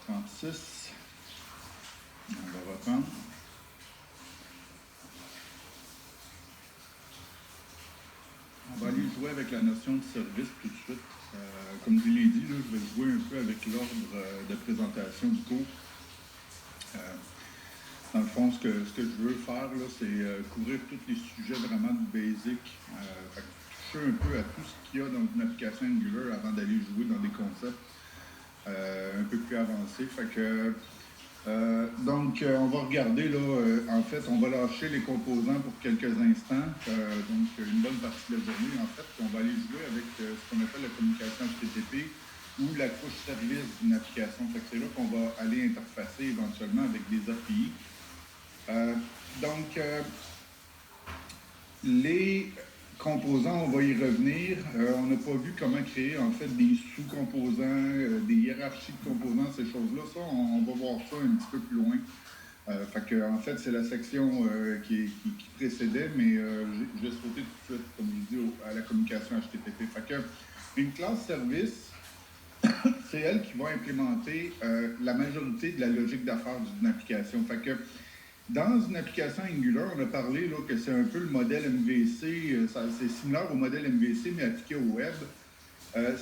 36. On va reprendre. On va aller jouer avec la notion de service tout de suite. Comme je l'ai dit, là, je vais jouer un peu avec l'ordre de présentation du cours. Dans le fond, ce que je veux faire, là, c'est couvrir tous les sujets vraiment basiques. Toucher un peu à tout ce qu'il y a dans une application Angular avant d'aller jouer dans des concepts un peu plus avancés. Donc, on va regarder, là, en fait, on va lâcher les composants pour quelques instants. Donc, une bonne partie de la journée, en fait, on va aller jouer avec ce qu'on appelle la communication HTTP ou la couche service d'une application. C'est là qu'on va aller interfacer éventuellement avec des API. Les composants, on va y revenir. On n'a pas vu comment créer en fait des sous-composants, des hiérarchies de composants, ces choses-là. Ça, on va voir ça un petit peu plus loin. En fait, c'est la section qui précédait, mais je vais sauter tout de suite, comme je dis, à la communication HTTP. Une classe service, c'est elle qui va implémenter la majorité de la logique d'affaires d'une application. Dans une application Angular, on a parlé là, que c'est un peu le modèle MVC, c'est similaire au modèle MVC, mais appliqué au web.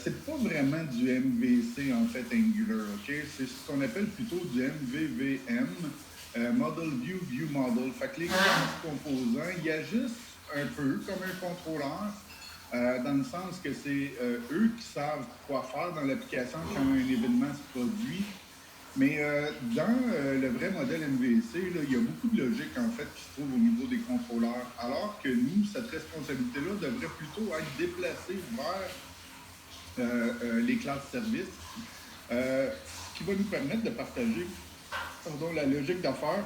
C'est pas vraiment du MVC, en fait, Angular, OK? C'est ce qu'on appelle plutôt du MVVM, Model View, View Model. Les composants, il agissent un peu comme un contrôleur, dans le sens que c'est eux qui savent quoi faire dans l'application quand un événement se produit. Mais dans le vrai modèle MVC, là, il y a beaucoup de logique en fait qui se trouve au niveau des contrôleurs, alors que nous, cette responsabilité-là devrait plutôt être déplacée vers les classes services, ce qui va nous permettre de partager la logique d'affaires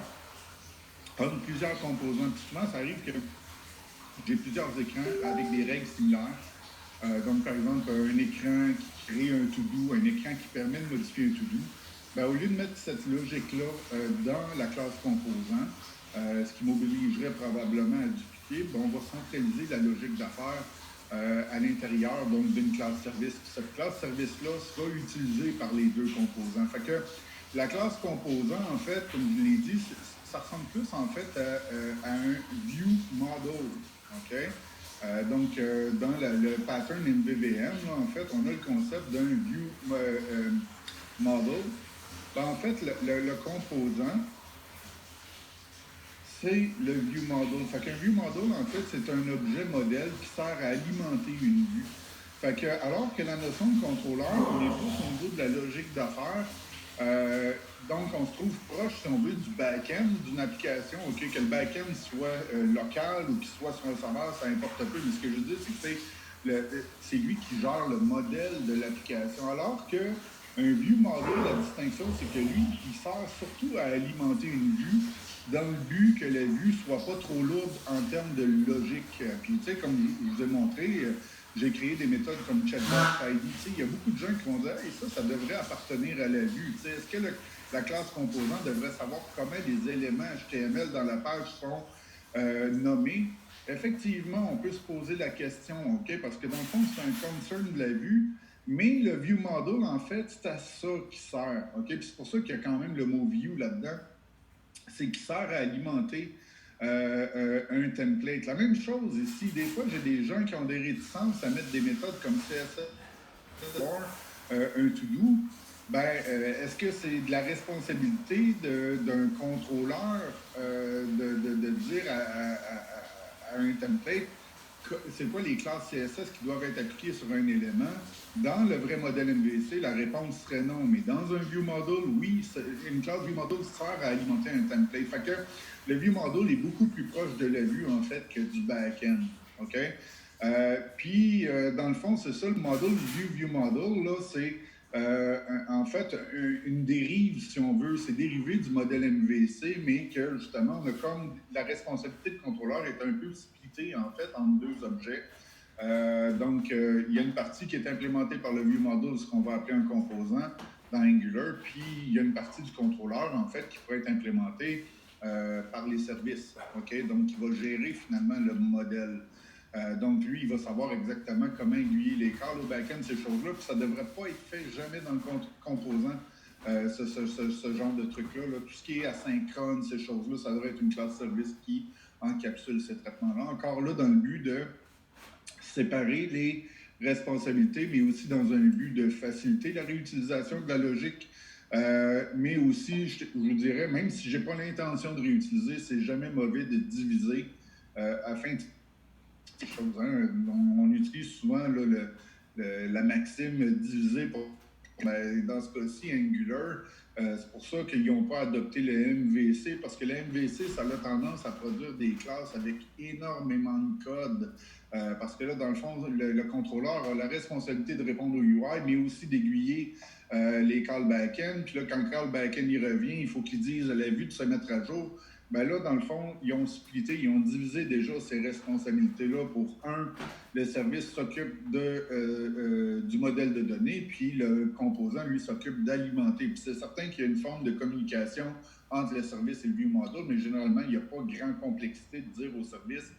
entre plusieurs composants. Puis souvent, ça arrive que j'ai plusieurs écrans avec des règles similaires. Donc, par exemple, un écran qui crée un to-do, un écran qui permet de modifier un to-do. Au lieu de mettre cette logique-là dans la classe composant, ce qui m'obligerait probablement à dupliquer, on va centraliser la logique d'affaires à l'intérieur d'une classe service. Cette classe service-là sera utilisée par les deux composants. La classe composant, en fait, comme je l'ai dit, ça ressemble plus en fait à un view model. Okay? Dans le pattern MVVM, là, en fait, on a le concept d'un view model. En fait, le composant, c'est le view model. Un view model, en fait, c'est un objet modèle qui sert à alimenter une vue. Alors que la notion de contrôleur, on est plus au niveau de la logique d'affaires. Donc, on se trouve proche, si on veut, du back-end d'une application. Okay, que le back-end soit local ou qu'il soit sur un serveur, ça importe peu. Mais ce que je veux dire, c'est que c'est lui qui gère le modèle de l'application. Alors que un view model, la distinction, c'est que lui, il sert surtout à alimenter une vue dans le but que la vue soit pas trop lourde en termes de logique. Puis, tu sais, comme je vous ai montré, j'ai créé des méthodes comme Chatbot ID. Il y a beaucoup de gens qui vont dire hey, ça devrait appartenir à la vue. Est-ce que la classe composant devrait savoir comment les éléments HTML dans la page sont nommés? Effectivement, on peut se poser la question, OK, parce que dans le fond, c'est un concern de la vue. Mais le view model, en fait, c'est à ça qui sert. OK? Puis c'est pour ça qu'il y a quand même le mot view là-dedans. C'est qu'il sert à alimenter un template. La même chose ici. Des fois, j'ai des gens qui ont des réticences à mettre des méthodes comme CSS un to-do. Est-ce que c'est de la responsabilité d'un contrôleur de dire à un template c'est quoi les classes CSS qui doivent être appliquées sur un élément? Dans le vrai modèle MVC, la réponse serait non. Mais dans un view model, oui, une classe view model sert à alimenter un template. Le view model est beaucoup plus proche de la vue, en fait, que du back-end. OK? Dans le fond, c'est ça, le modèle view model, là, c'est en fait une dérive, si on veut, c'est dérivé du modèle MVC, mais que justement, on a comme la responsabilité de contrôleur est un peu splittée en fait entre deux objets. Il y a une partie qui est implémentée par le view model, ce qu'on va appeler un composant dans Angular, puis il y a une partie du contrôleur en fait qui pourrait être implémentée par les services. Okay? Donc, il va gérer finalement le modèle. Donc, lui, il va savoir exactement comment aiguiller les câbles au back-end, ces choses-là, puis ça ne devrait pas être fait jamais dans le composant. ce genre de trucs-là. Là. Tout ce qui est asynchrone, ces choses-là, ça devrait être une classe service qui encapsule ces traitements-là. Encore là, dans le but de séparer les responsabilités, mais aussi dans un but de faciliter la réutilisation de la logique. Mais aussi, je vous dirais, même si je n'ai pas l'intention de réutiliser, c'est jamais mauvais de diviser afin de choses. Hein. On utilise souvent là, la maxime diviser pour. Ben, dans ce cas-ci, Angular, c'est pour ça qu'ils n'ont pas adopté le MVC, parce que le MVC, ça a tendance à produire des classes avec énormément de code. Parce que là, dans le fond, le contrôleur a la responsabilité de répondre au UI, mais aussi d'aiguiller les calls back-end. Puis là, quand le call back-end il revient, il faut qu'il dise la vue de se mettre à jour. Ben là, dans le fond, ils ont splitté, ils ont divisé déjà ces responsabilités-là pour le service s'occupe du modèle de données, puis le composant, lui, s'occupe d'alimenter. Puis c'est certain qu'il y a une forme de communication entre le service et le view model, mais généralement, il n'y a pas grande complexité de dire au service,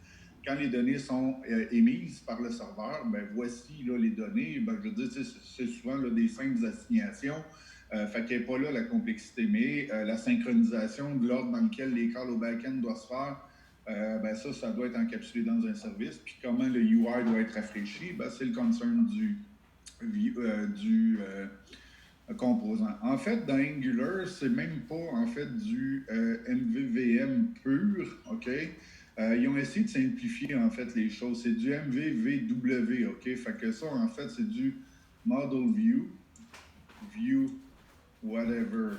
quand les données sont émises par le serveur, ben voici là, les données. Ben, je veux dire, c'est souvent là, des simples assignations. Fait qu'il n'y a pas là la complexité, mais la synchronisation de l'ordre dans lequel les calls au back-end doivent se faire, ben ça doit être encapsulé dans un service. Puis comment le UI doit être rafraîchi, ben c'est le concern du composant. En fait, dans Angular, c'est même pas en fait du MVVM pur, OK? Ils ont essayé de simplifier en fait les choses. C'est du MVVW, OK? Fait que ça, en fait, c'est du Model View, whatever.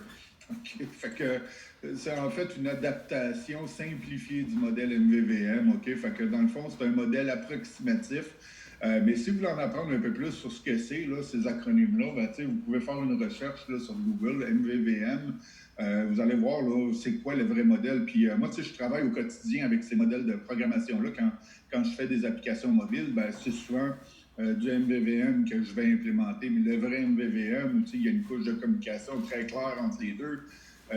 Okay. Fait que c'est en fait une adaptation simplifiée du modèle MVVM. OK? Fait que dans le fond, c'est un modèle approximatif. Mais si vous voulez en apprendre un peu plus sur ce que c'est, là, ces acronymes-là, ben, vous pouvez faire une recherche là, sur Google, MVVM. Vous allez voir là, c'est quoi le vrai modèle. Puis moi, je travaille au quotidien avec ces modèles de programmation-là. Quand je fais des applications mobiles, ben, c'est souvent du MVVM que je vais implémenter. Mais le vrai MVVM, il y a une couche de communication très claire entre les deux.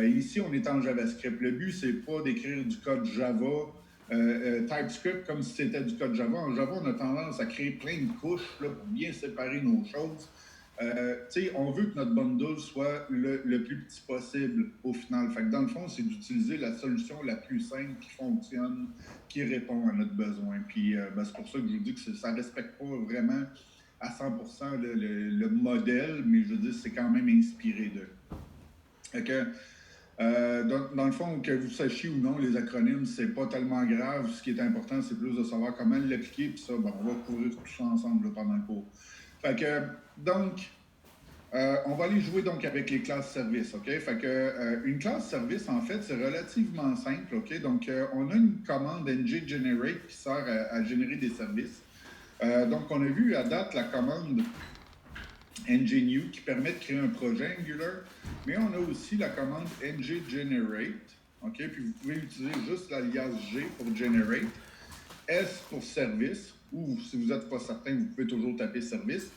Ici, on est en JavaScript. Le but, c'est pas d'écrire du code Java, TypeScript comme si c'était du code Java. En Java, on a tendance à créer plein de couches là, pour bien séparer nos choses. On veut que notre bundle soit le plus petit possible au final. Fait que dans le fond, c'est d'utiliser la solution la plus simple qui fonctionne, qui répond à notre besoin. Puis ben, c'est pour ça que je vous dis que ça ne respecte pas vraiment à 100% le modèle, mais je veux dire, c'est quand même inspiré d'eux. Fait que, dans le fond, que vous sachiez ou non les acronymes, c'est pas tellement grave. Ce qui est important, c'est plus de savoir comment l'appliquer. Puis ça, ben, on va couvrir tout ça ensemble là, pendant le cours. Fait que, donc, on va aller jouer donc avec les classes services, OK? Fait que, une classe service, en fait, c'est relativement simple, OK? Donc, on a une commande ngGenerate qui sert à générer des services. Donc, on a vu à date la commande ngNew qui permet de créer un projet Angular, mais on a aussi la commande ngGenerate, OK? Puis vous pouvez utiliser juste l'alias G pour generate, S pour service, ou si vous n'êtes pas certain, vous pouvez toujours taper service,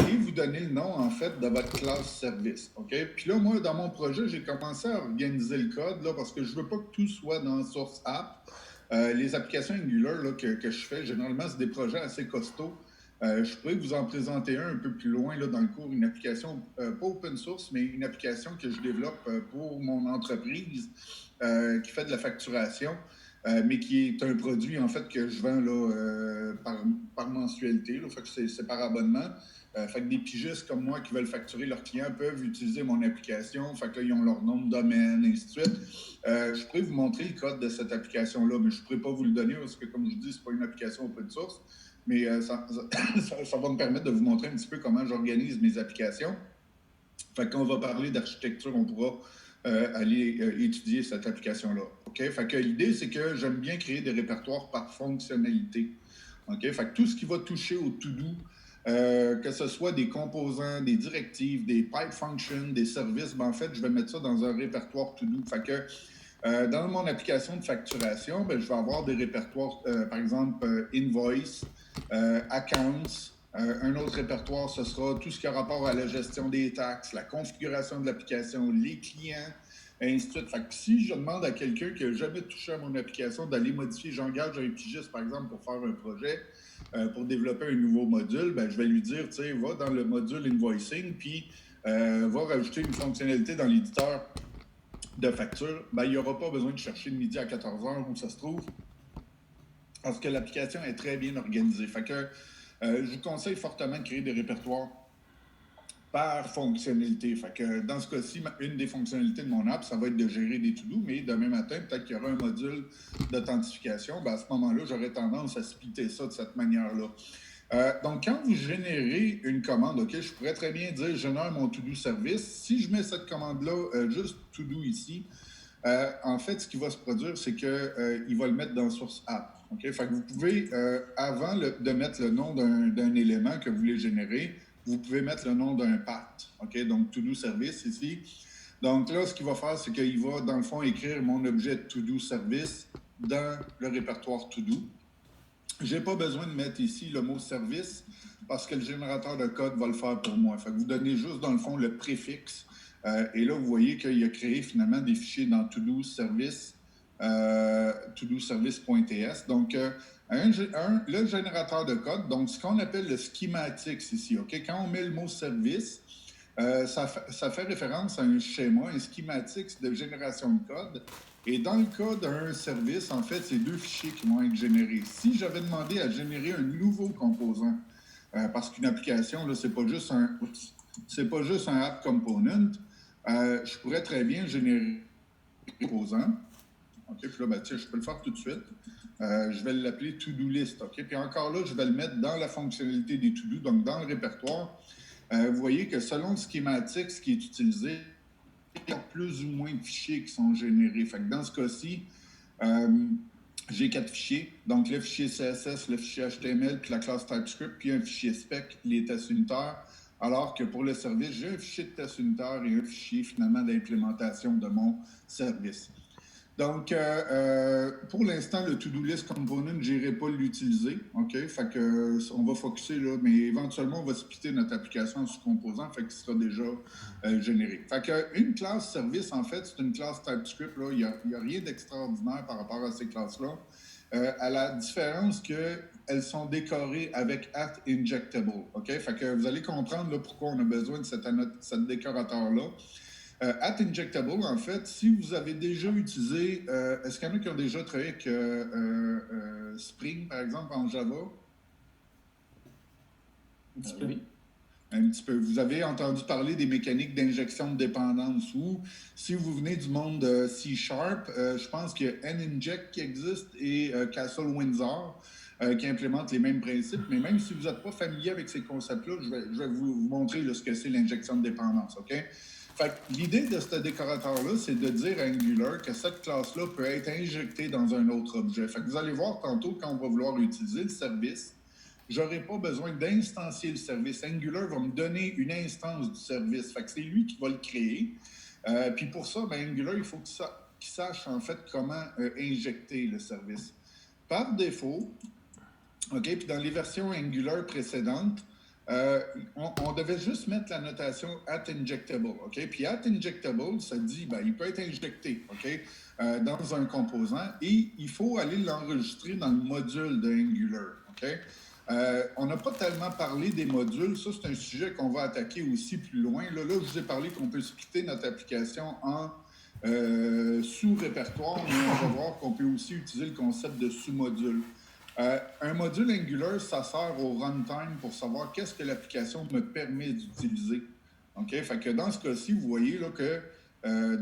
et vous donnez le nom, en fait, de votre classe service, OK? Puis là, moi, dans mon projet, j'ai commencé à organiser le code, là, parce que je ne veux pas que tout soit dans Source App. Les applications Angular là, que je fais, généralement, c'est des projets assez costauds. Je pourrais vous en présenter un peu plus loin là, dans le cours, une application, pas open source, mais une application que je développe pour mon entreprise qui fait de la facturation, mais qui est un produit en fait que je vends là, par mensualité. Là, fait que c'est par abonnement. Fait que des pigistes comme moi qui veulent facturer leurs clients peuvent utiliser mon application. Fait que là, ils ont leur nom de domaine, et ainsi de suite. Je pourrais vous montrer le code de cette application-là, mais je ne pourrais pas vous le donner parce que, comme je dis, ce n'est pas une application open source. Mais ça va me permettre de vous montrer un petit peu comment j'organise mes applications. Fait qu'on va parler d'architecture, on pourra aller étudier cette application-là. OK? Fait que l'idée, c'est que j'aime bien créer des répertoires par fonctionnalité. OK? Fait que tout ce qui va toucher au to-do, que ce soit des composants, des directives, des pipe functions, des services, ben en fait, je vais mettre ça dans un répertoire to-do. Fait que dans mon application de facturation, ben, je vais avoir des répertoires, par exemple, invoice, accounts. Un autre répertoire, ce sera tout ce qui a rapport à la gestion des taxes, la configuration de l'application, les clients, et ainsi de suite. Fait que si je demande à quelqu'un qui n'a jamais touché à mon application d'aller modifier, j'engage un pigiste, par exemple, pour faire un projet, pour développer un nouveau module, ben, je vais lui dire, tu sais, va dans le module invoicing, puis va rajouter une fonctionnalité dans l'éditeur de facture, ben, il n'y aura pas besoin de chercher de midi à 14 heures où ça se trouve, parce que l'application est très bien organisée. Fait que je vous conseille fortement de créer des répertoires par fonctionnalité. Fait que dans ce cas-ci, une des fonctionnalités de mon app, ça va être de gérer des to-do, mais demain matin, peut-être qu'il y aura un module d'authentification. Ben, à ce moment-là, j'aurais tendance à splitter ça de cette manière-là. Donc, quand vous générez une commande, OK, je pourrais très bien dire génère mon to-do service. Si je mets cette commande-là, juste to-do ici, en fait, ce qui va se produire, c'est qu'il va le mettre dans source app. OK? Fait que vous pouvez, avant de mettre le nom d'un élément que vous voulez générer, vous pouvez mettre le nom d'un path. OK? Donc, to-do service ici. Donc là, ce qu'il va faire, c'est qu'il va, dans le fond, écrire mon objet to-do service dans le répertoire to-do. Je n'ai pas besoin de mettre ici le mot service parce que le générateur de code va le faire pour moi. Fait que vous donnez juste, dans le fond, le préfixe. Et là, vous voyez qu'il a créé finalement des fichiers dans to-do service, todoservice.ts. Donc, le générateur de code, donc ce qu'on appelle le schematics ici. OK? Quand on met le mot service, ça fait référence à un schéma, un schematics de génération de code. Et dans le cas d'un service, en fait, c'est deux fichiers qui vont être générés. Si j'avais demandé à générer un nouveau composant, parce qu'une application, là, c'est pas juste un app component, je pourrais très bien générer un composant. OK, puis là, ben, tiens, je peux le faire tout de suite. Je vais l'appeler to-do list. OK, puis encore là, je vais le mettre dans la fonctionnalité des to-do, donc dans le répertoire. Vous voyez que selon le schématique, ce qui est utilisé, il y a plus ou moins de fichiers qui sont générés. Fait que dans ce cas-ci, j'ai 4 fichiers. Donc, le fichier CSS, le fichier HTML, puis la classe TypeScript, puis un fichier spec, les tests unitaires. Alors que pour le service, j'ai un fichier de tests unitaires et un fichier finalement d'implémentation de mon service. Donc, pour l'instant, le to-do list component, je n'irai pas l'utiliser. OK? Fait que, on va focuser là, mais éventuellement, on va splitter notre application en sous-composants, fait qu'il sera déjà généré. Fait que, une classe service, en fait, c'est une classe TypeScript. Là. Il n'y a rien d'extraordinaire par rapport à ces classes-là. À la différence qu'elles sont décorées avec @injectable. OK? Fait que vous allez comprendre là, pourquoi on a besoin de cette décorateur-là. @injectable, en fait, si vous avez déjà utilisé, est-ce qu'il y en a qui ont déjà travaillé avec Spring, par exemple, en Java? Un petit peu. Oui. Un petit peu. Vous avez entendu parler des mécaniques d'injection de dépendance ou si vous venez du monde C#, je pense qu'il y a Ninject qui existe et Castle Windsor qui implémentent les mêmes principes. Mais même si vous n'êtes pas familier avec ces concepts-là, je vais vous montrer là, ce que c'est l'injection de dépendance. OK? Fait que l'idée de ce décorateur-là, c'est de dire à Angular que cette classe-là peut être injectée dans un autre objet. Fait que vous allez voir tantôt, quand on va vouloir utiliser le service, je n'aurai pas besoin d'instancier le service. Angular va me donner une instance du service. Fait que c'est lui qui va le créer. Puis pour ça, ben, Angular, il faut qu'il sache en fait comment injecter le service. Par défaut, OK, puis dans les versions Angular précédentes, on devait juste mettre la notation @injectable, OK? Puis @injectable, ça dit, ben, il peut être injecté, OK? Dans un composant et il faut aller l'enregistrer dans le module de Angular, OK? On n'a pas tellement parlé des modules. Ça, c'est un sujet qu'on va attaquer aussi plus loin. Là, je vous ai parlé qu'on peut splitter notre application en sous-répertoire, mais on va voir qu'on peut aussi utiliser le concept de sous-module. Un module Angular, ça sert au runtime pour savoir qu'est-ce que l'application me permet d'utiliser. OK? Fait que dans ce cas-ci, vous voyez là, que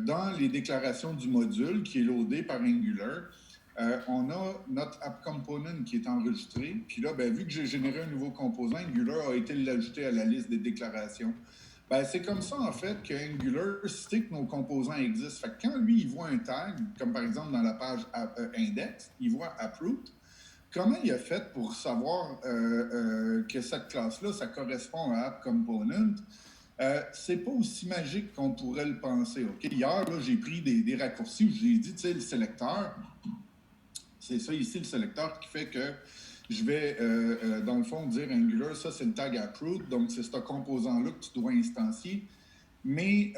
dans les déclarations du module qui est loadé par Angular, on a notre app component qui est enregistré. Puis là, ben, vu que j'ai généré un nouveau composant, Angular a été l'ajouter à la liste des déclarations. Ben, c'est comme ça, en fait, que Angular sait que nos composants existent. Fait que quand lui, il voit un tag, comme par exemple dans la page index, il voit AppRoot, comment il a fait pour savoir que cette classe-là, ça correspond à App Component? C'est pas aussi magique qu'on pourrait le penser. Okay? Hier, là, j'ai pris des raccourcis où j'ai dit, tu sais, le sélecteur, c'est ça ici, le sélecteur qui fait que je vais, dans le fond, dire Angular, ça, c'est le tag AppRoot, donc c'est ce composant-là que tu dois instancier. Mais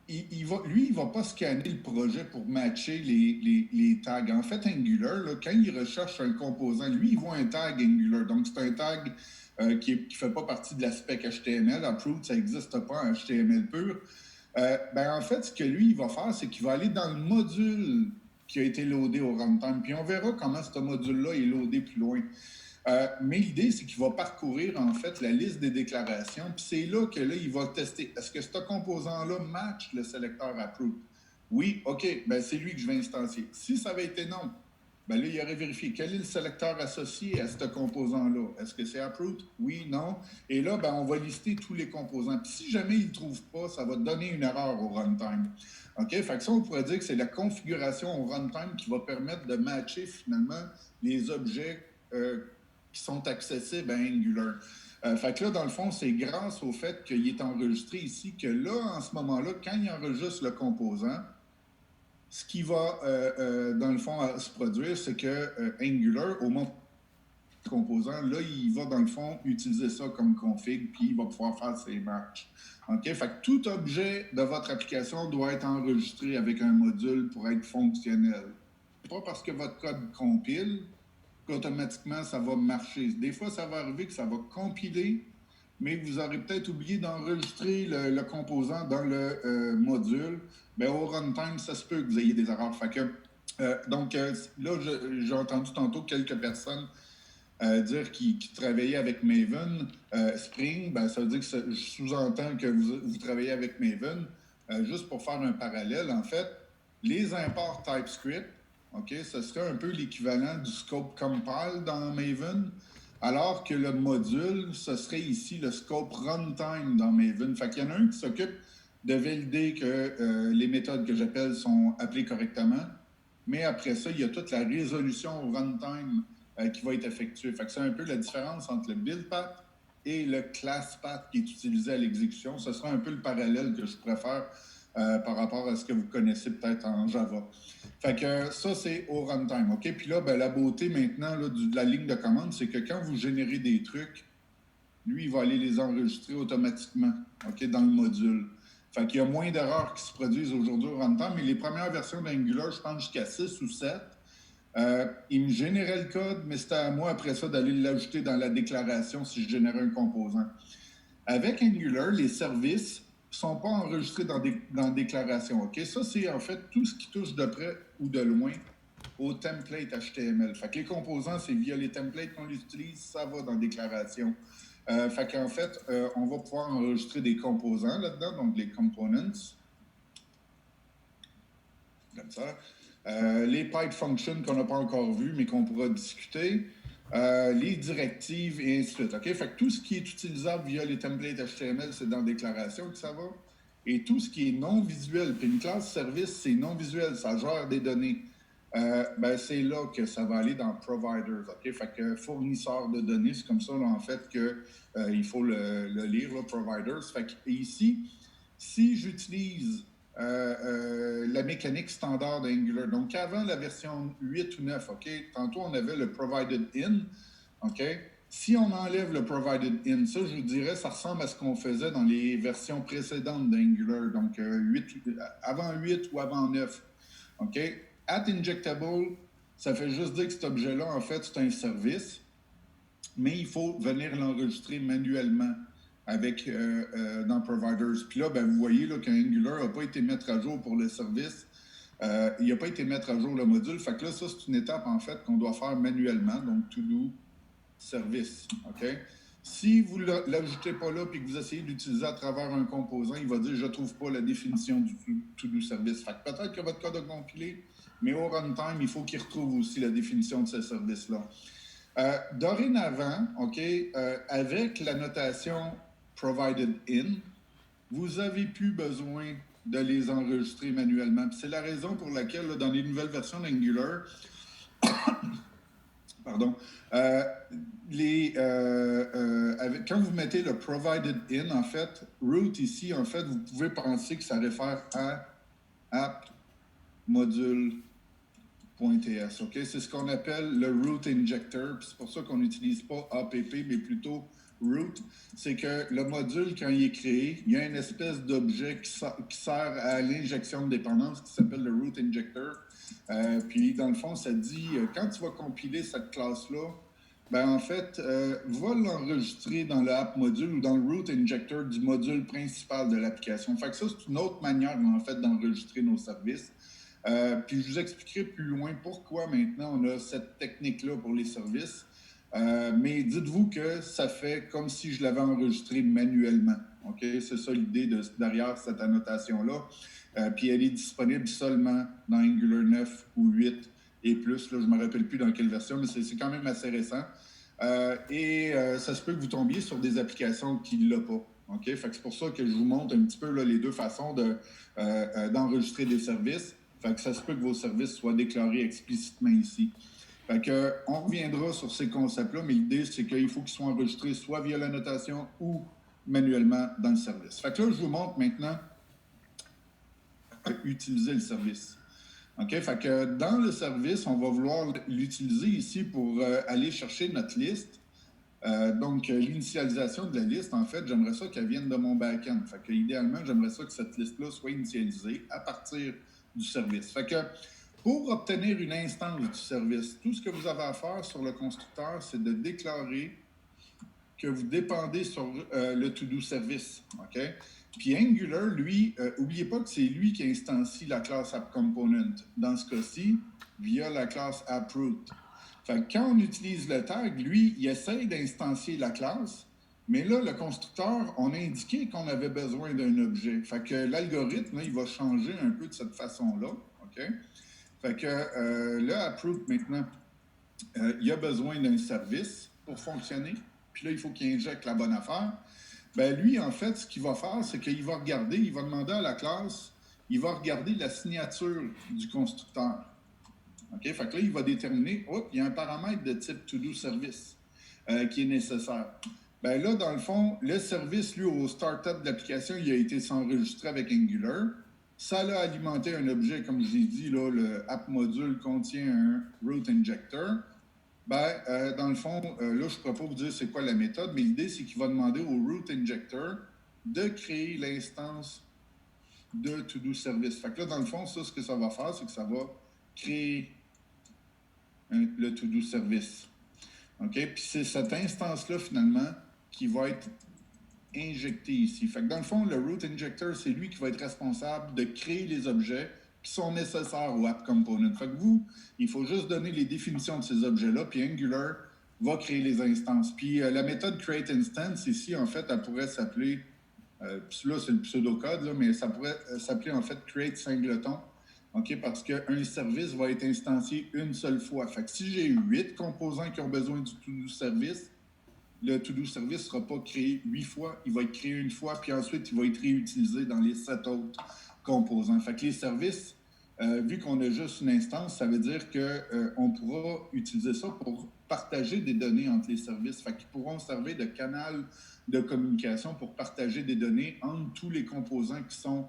il va pas scanner le projet pour matcher les tags. En fait, Angular, là, quand il recherche un composant, lui, il voit un tag Angular. Donc, c'est un tag qui ne fait pas partie de la spec HTML. Approved, ça n'existe pas en HTML pur. En fait, ce que lui, il va faire, c'est qu'il va aller dans le module qui a été loadé au runtime. Puis on verra comment ce module-là est loadé plus loin. Mais l'idée, c'est qu'il va parcourir, en fait, la liste des déclarations. Puis c'est là que là, il va tester. Est-ce que ce composant-là match le sélecteur approved? Oui, OK, c'est lui que je vais instancier. Si ça avait été non, là, il aurait vérifié quel est le sélecteur associé à ce composant-là. Est-ce que c'est approved? Oui, non. Et là, on va lister tous les composants. Puis si jamais il ne trouve pas, ça va donner une erreur au runtime. OK? Fait que ça, on pourrait dire que c'est la configuration au runtime qui va permettre de matcher finalement les objets qui sont accessibles à Angular. Fait que là, dans le fond, c'est grâce au fait qu'il est enregistré ici que là, en ce moment-là, quand il enregistre le composant, ce qui va, dans le fond, se produire, c'est que Angular, au moment du composant, là, il va, dans le fond, utiliser ça comme config, puis il va pouvoir faire ses matchs. OK? Fait que tout objet de votre application doit être enregistré avec un module pour être fonctionnel. Pas parce que votre code compile qu'automatiquement, ça va marcher. Des fois, ça va arriver que ça va compiler, mais vous aurez peut-être oublié d'enregistrer le composant dans le module. Au runtime, ça se peut que vous ayez des erreurs. Fait que, donc, là, j'ai entendu tantôt quelques personnes dire qu'ils travaillaient avec Maven. Spring, ça veut dire que je sous-entends que vous travaillez avec Maven. Juste pour faire un parallèle, en fait, les imports TypeScript, OK, ce serait un peu l'équivalent du scope compile dans Maven, alors que le module, ce serait ici le scope runtime dans Maven. Fait qu'il y en a un qui s'occupe de valider que les méthodes que j'appelle sont appelées correctement, mais après ça, il y a toute la résolution au runtime qui va être effectuée. Fait que c'est un peu la différence entre le build path et le class path qui est utilisé à l'exécution. Ce sera un peu le parallèle que je préfère par rapport à ce que vous connaissez peut-être en Java. Fait que ça, c'est au runtime, OK? Puis là, la beauté maintenant là, de la ligne de commande, c'est que quand vous générez des trucs, lui, il va aller les enregistrer automatiquement, OK, dans le module. Fait qu'il y a moins d'erreurs qui se produisent aujourd'hui au runtime, mais les premières versions d'Angular, je pense jusqu'à 6 ou 7, il me générait le code, mais c'était à moi après ça d'aller l'ajouter dans la déclaration si je générais un composant. Avec Angular, les services ne sont pas enregistrés dans déclaration. OK? Ça, c'est en fait tout ce qui touche de près ou de loin au template HTML. Fait que les composants, c'est via les templates qu'on utilise, ça va dans déclaration. Fait qu'en fait, on va pouvoir enregistrer des composants là-dedans, donc les components. Comme ça. Les pipe functions qu'on n'a pas encore vues, mais qu'on pourra discuter. Les directives et ainsi de suite. OK? Fait que tout ce qui est utilisable via les templates HTML, c'est dans déclaration que ça va. Et tout ce qui est non visuel, puis une classe service, c'est non visuel, ça gère des données. C'est là que ça va aller dans providers. OK? Fait que fournisseur de données, c'est comme ça, là, en fait, qu'il faut le lire, là, providers. Fait que ici, si j'utilise la mécanique standard d'Angular. Donc, avant la version 8 ou 9, OK? Tantôt, on avait le provided in, OK? Si on enlève le provided in, ça, je vous dirais, ça ressemble à ce qu'on faisait dans les versions précédentes d'Angular, donc avant 8 ou avant 9, OK? At injectable, ça fait juste dire que cet objet-là, en fait, c'est un service, mais il faut venir l'enregistrer manuellement avec dans Providers. Puis là, vous voyez là, qu'Angular n'a pas été mettre à jour pour le service. Il n'a pas été mettre à jour le module. Fait que là, ça, c'est une étape, en fait, qu'on doit faire manuellement. Donc, to-do service. OK? Si vous ne l'ajoutez pas là puis que vous essayez d'utiliser à travers un composant, il va dire « je ne trouve pas la définition du to-do service ». Fait que peut-être que votre code a compilé, mais au runtime, il faut qu'il retrouve aussi la définition de ce service-là. Dorénavant, OK, avec la notation provided in, vous n'avez plus besoin de les enregistrer manuellement. C'est la raison pour laquelle, là, dans les nouvelles versions d'Angular, pardon, quand vous mettez le provided in, en fait, root ici, en fait, vous pouvez penser que ça réfère à app module .ts, OK? C'est ce qu'on appelle le root injector, puis c'est pour ça qu'on n'utilise pas app, mais plutôt root. C'est que le module, quand il est créé, il y a une espèce d'objet qui sert à l'injection de dépendance qui s'appelle le root injector. Puis, dans le fond, ça dit, quand tu vas compiler cette classe-là, Ben, en fait, va l'enregistrer dans le app module ou dans le root injector du module principal de l'application. Fait que ça, c'est une autre manière, en fait, d'enregistrer nos services. Puis je vous expliquerai plus loin pourquoi maintenant on a cette technique-là pour les services. Mais dites-vous que ça fait comme si je l'avais enregistré manuellement. OK? C'est ça l'idée derrière cette annotation-là. Puis elle est disponible seulement dans Angular 9 ou 8 et plus. Là, je ne me rappelle plus dans quelle version, mais c'est quand même assez récent. Ça se peut que vous tombiez sur des applications qui ne l'ont pas. OK? Fait que c'est pour ça que je vous montre un petit peu là, les deux façons d'enregistrer des services. Fait que ça se peut que vos services soient déclarés explicitement ici. Fait que, on reviendra sur ces concepts-là, mais l'idée, c'est qu'il faut qu'ils soient enregistrés soit via la notation ou manuellement dans le service. Fait que là, je vous montre maintenant utiliser le service. OK? Fait que dans le service, on va vouloir l'utiliser ici pour aller chercher notre liste. Donc, l'initialisation de la liste, en fait, j'aimerais ça qu'elle vienne de mon back-end. Fait que, idéalement, j'aimerais ça que cette liste-là soit initialisée à partir du service. Fait que, pour obtenir une instance du service, tout ce que vous avez à faire sur le constructeur, c'est de déclarer que vous dépendez sur le to-do service. OK? Puis Angular, lui, n'oubliez pas que c'est lui qui instancie la classe AppComponent. Dans ce cas-ci, via la classe AppRoot. Fait que quand on utilise le tag, lui, il essaye d'instancier la classe, mais là, le constructeur, on a indiqué qu'on avait besoin d'un objet. Fait que l'algorithme, il va changer un peu de cette façon-là. OK? Fait que le AppRoot, maintenant, il a besoin d'un service pour fonctionner. Puis là, il faut qu'il injecte la bonne affaire. Ben lui, en fait, ce qu'il va faire, c'est qu'il va regarder, il va demander à la classe, il va regarder la signature du constructeur. OK? Fait que là, il va déterminer, il y a un paramètre de type to-do service qui est nécessaire. Ben là, dans le fond, le service, lui, au startup de l'application, il a été s'enregistrer avec Angular. Ça l'a alimenté un objet, comme je l'ai dit, là, le app module contient un root injector. Dans le fond, là, je ne pourrais pas vous dire c'est quoi la méthode, mais l'idée, c'est qu'il va demander au root injector de créer l'instance de to-do service. Fait que là, dans le fond, ça, ce que ça va faire, c'est que ça va créer le to-do service. OK? Puis c'est cette instance-là, finalement, qui va être injectée ici. Fait que dans le fond, le root injector, c'est lui qui va être responsable de créer les objets qui sont nécessaires au app component. Fait que vous, il faut juste donner les définitions de ces objets-là, puis Angular va créer les instances. Puis la méthode create instance, ici, en fait, elle pourrait s'appeler, puis là, c'est le pseudocode, là, mais ça pourrait s'appeler, en fait, create singleton. OK, parce qu'un service va être instancié une seule fois. Fait que si j'ai 8 composants qui ont besoin du to-do service, le to-do service ne sera pas créé 8 fois, il va être créé une fois, puis ensuite, il va être réutilisé dans les 7 autres composants. Fait que les services, vu qu'on a juste une instance, ça veut dire qu'on pourra utiliser ça pour partager des données entre les services. Fait qu'ils pourront servir de canal de communication pour partager des données entre tous les composants qui sont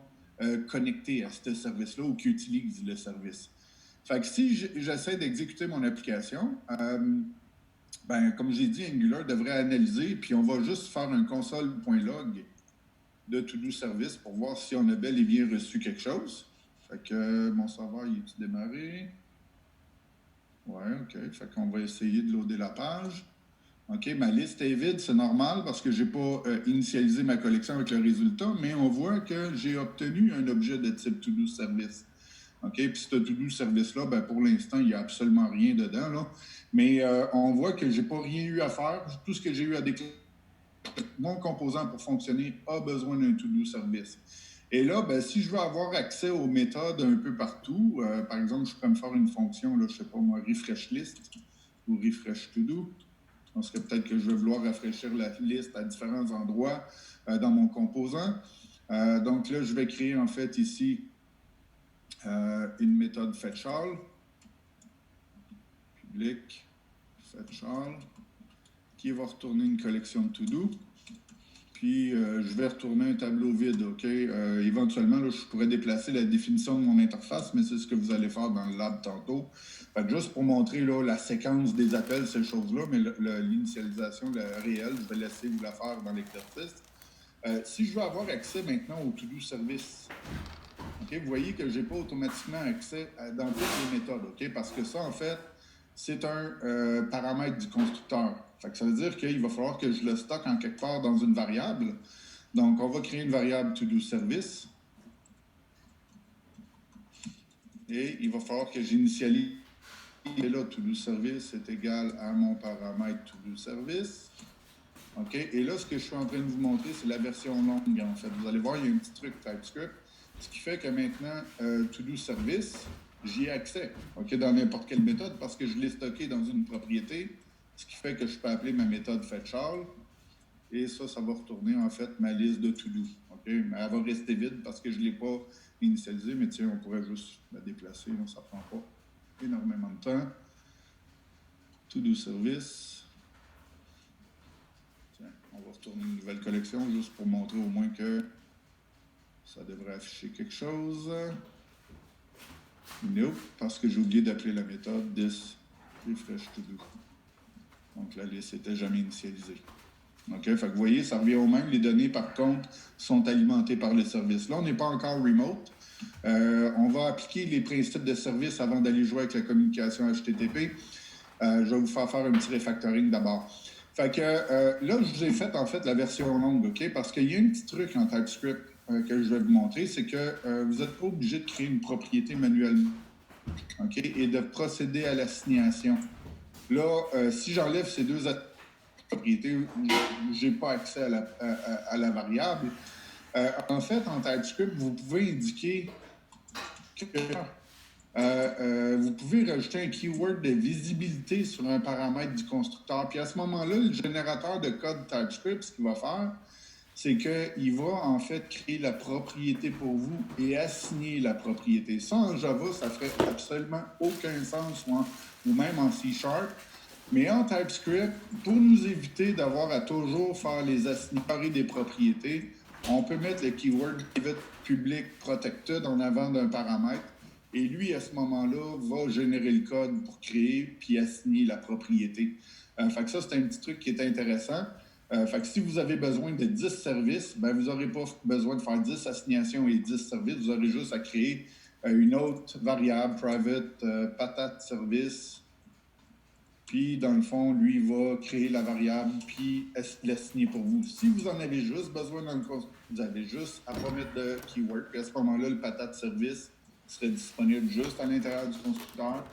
connectés à ce service-là ou qui utilisent le service. Fait que si j'essaie d'exécuter mon application, comme j'ai dit, Angular devrait analyser, puis on va juste faire un console.log de to-do service pour voir si on a bel et bien reçu quelque chose. Fait que mon serveur, il est-tu démarré? Ouais, OK. Fait qu'on va essayer de loader la page. OK, ma liste est vide, c'est normal parce que je n'ai pas initialisé ma collection avec le résultat, mais on voit que j'ai obtenu un objet de type to-do service. OK, puis ce to-do service-là, pour l'instant, il n'y a absolument rien dedans, là. Mais on voit que je n'ai pas rien eu à faire. Tout ce que j'ai eu à déclarer, mon composant pour fonctionner a besoin d'un to-do service. Et là, si je veux avoir accès aux méthodes un peu partout, par exemple, je pourrais me faire une fonction, là, je ne sais pas moi, refresh list ou refresh to-do. Parce que peut-être que je vais vouloir rafraîchir la liste à différents endroits dans mon composant. Donc là, je vais créer en fait ici une méthode fetchAll, public fetchAll, qui va retourner une collection de to-do. Puis, je vais retourner un tableau vide, OK? Éventuellement, là, je pourrais déplacer la définition de mon interface, mais c'est ce que vous allez faire dans le lab tantôt. Fait que juste pour montrer là, la séquence des appels, ces choses-là, mais l'initialisation réelle, je vais laisser vous la faire dans l'exercice. Si je veux avoir accès maintenant au to-do service, OK? Vous voyez que je n'ai pas automatiquement accès dans toutes les méthodes, OK? Parce que ça, en fait, c'est un paramètre du constructeur. Fait que ça veut dire qu'il va falloir que je le stocke en quelque part dans une variable. Donc, on va créer une variable ToDoService. Et il va falloir que j'initialise. Et là, ToDoService est égal à mon paramètre ToDoService. OK? Et là, ce que je suis en train de vous montrer, c'est la version longue, en fait. Vous allez voir, il y a un petit truc TypeScript. Ce qui fait que maintenant, ToDoService, j'y ai accès, OK, dans n'importe quelle méthode parce que je l'ai stocké dans une propriété. Ce qui fait que je peux appeler ma méthode fetchAll. Et ça va retourner, en fait, ma liste de to-do. OK? Mais elle va rester vide parce que je ne l'ai pas initialisée. Mais tiens, on pourrait juste la déplacer. Ça ne prend pas énormément de temps. ToDoService. Tiens, on va retourner une nouvelle collection juste pour montrer au moins que ça devrait afficher quelque chose. Nope, parce que j'ai oublié d'appeler la méthode this refresh to do. Donc la liste n'était jamais initialisée. OK, fait que vous voyez, ça revient au même. Les données, par contre, sont alimentées par le service. Là, on n'est pas encore remote. On va appliquer les principes de service avant d'aller jouer avec la communication HTTP. Je vais vous faire un petit refactoring d'abord. Fait que là, je vous ai fait en fait la version longue, OK? Parce qu'il y a un petit truc en TypeScript que je vais vous montrer, c'est que vous n'êtes pas obligé de créer une propriété manuellement, OK? Et de procéder à l'assignation. Là, si j'enlève ces deux propriétés, je n'ai pas accès à la variable. En fait, en TypeScript, vous pouvez indiquer que vous pouvez rajouter un keyword de visibilité sur un paramètre du constructeur. Puis à ce moment-là, le générateur de code TypeScript, ce qu'il va faire, c'est qu'il va en fait créer la propriété pour vous et assigner la propriété. Ça, en Java, ça ferait absolument aucun sens, ou même en C#. Mais en TypeScript, pour nous éviter d'avoir à toujours faire les assigner des propriétés, on peut mettre le keyword private public protected en avant d'un paramètre. Et lui, à ce moment-là, va générer le code pour créer puis assigner la propriété. Fait que ça, c'est un petit truc qui est intéressant. Fait que si vous avez besoin de 10 services, ben vous n'aurez pas besoin de faire 10 assignations et 10 services. Vous aurez juste à créer une autre variable private patate service. Puis, dans le fond, lui, il va créer la variable puis l'assigner pour vous. Si vous en avez juste besoin dans le code, vous avez juste à pas mettre de keyword. Puis à ce moment-là, le patate service serait disponible juste à l'intérieur du constructeur.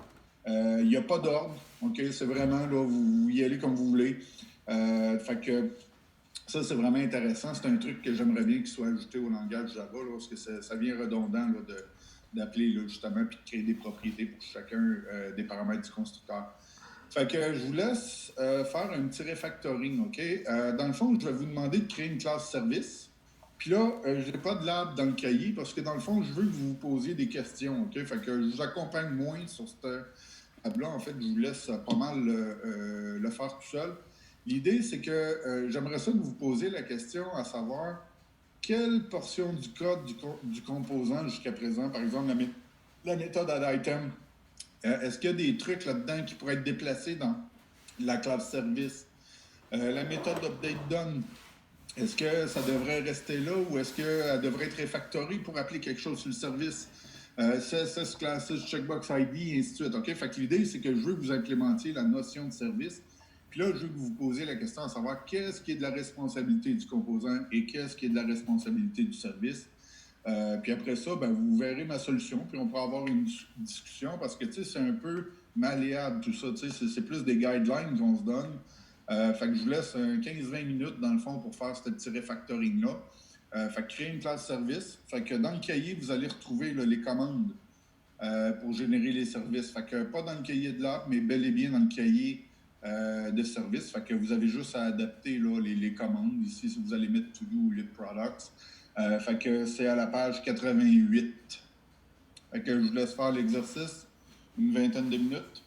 Il n'y a pas d'ordre, OK? C'est vraiment, là, vous y allez comme vous voulez. Fait que ça, c'est vraiment intéressant. C'est un truc que j'aimerais bien qu'il soit ajouté au langage Java, là, parce que ça vient redondant là, d'appeler justement puis de créer des propriétés pour chacun des paramètres du constructeur. Fait que je vous laisse faire un petit refactoring, OK? Dans le fond, je vais vous demander de créer une classe service. Puis là, je n'ai pas de lab dans le cahier parce que dans le fond, je veux que vous vous posiez des questions, OK? Fait que je vous accompagne moins sur cette lab-là. En fait, je vous laisse pas mal le faire tout seul. L'idée, c'est que j'aimerais ça que vous posiez la question à savoir quelle portion du code du composant jusqu'à présent, par exemple la méthode addItem, est-ce qu'il y a des trucs là-dedans qui pourraient être déplacés dans la classe service? La méthode updateDone, est-ce que ça devrait rester là ou est-ce qu'elle devrait être réfactorée pour appeler quelque chose sur le service? CSS classes, checkbox ID, et ainsi de suite. OK? Fait que l'idée, c'est que je veux que vous implémentiez la notion de service. Puis là, je veux que vous posiez la question à savoir qu'est-ce qui est de la responsabilité du composant et qu'est-ce qui est de la responsabilité du service. Puis après ça, ben, vous verrez ma solution, puis on pourra avoir une discussion parce que c'est un peu malléable tout ça. C'est plus des guidelines qu'on se donne. Fait que je vous laisse 15-20 minutes dans le fond pour faire ce petit refactoring-là. Fait que créer une classe service. Fait que dans le cahier, vous allez retrouver là, les commandes pour générer les services. Fait que pas dans le cahier de l'app, mais bel et bien dans le cahier de service. Fait que vous avez juste à adapter là, les commandes. Ici, si vous allez mettre to do ou lit products. Fait que c'est à la page 88. Fait que je vous laisse faire l'exercice, une vingtaine de minutes.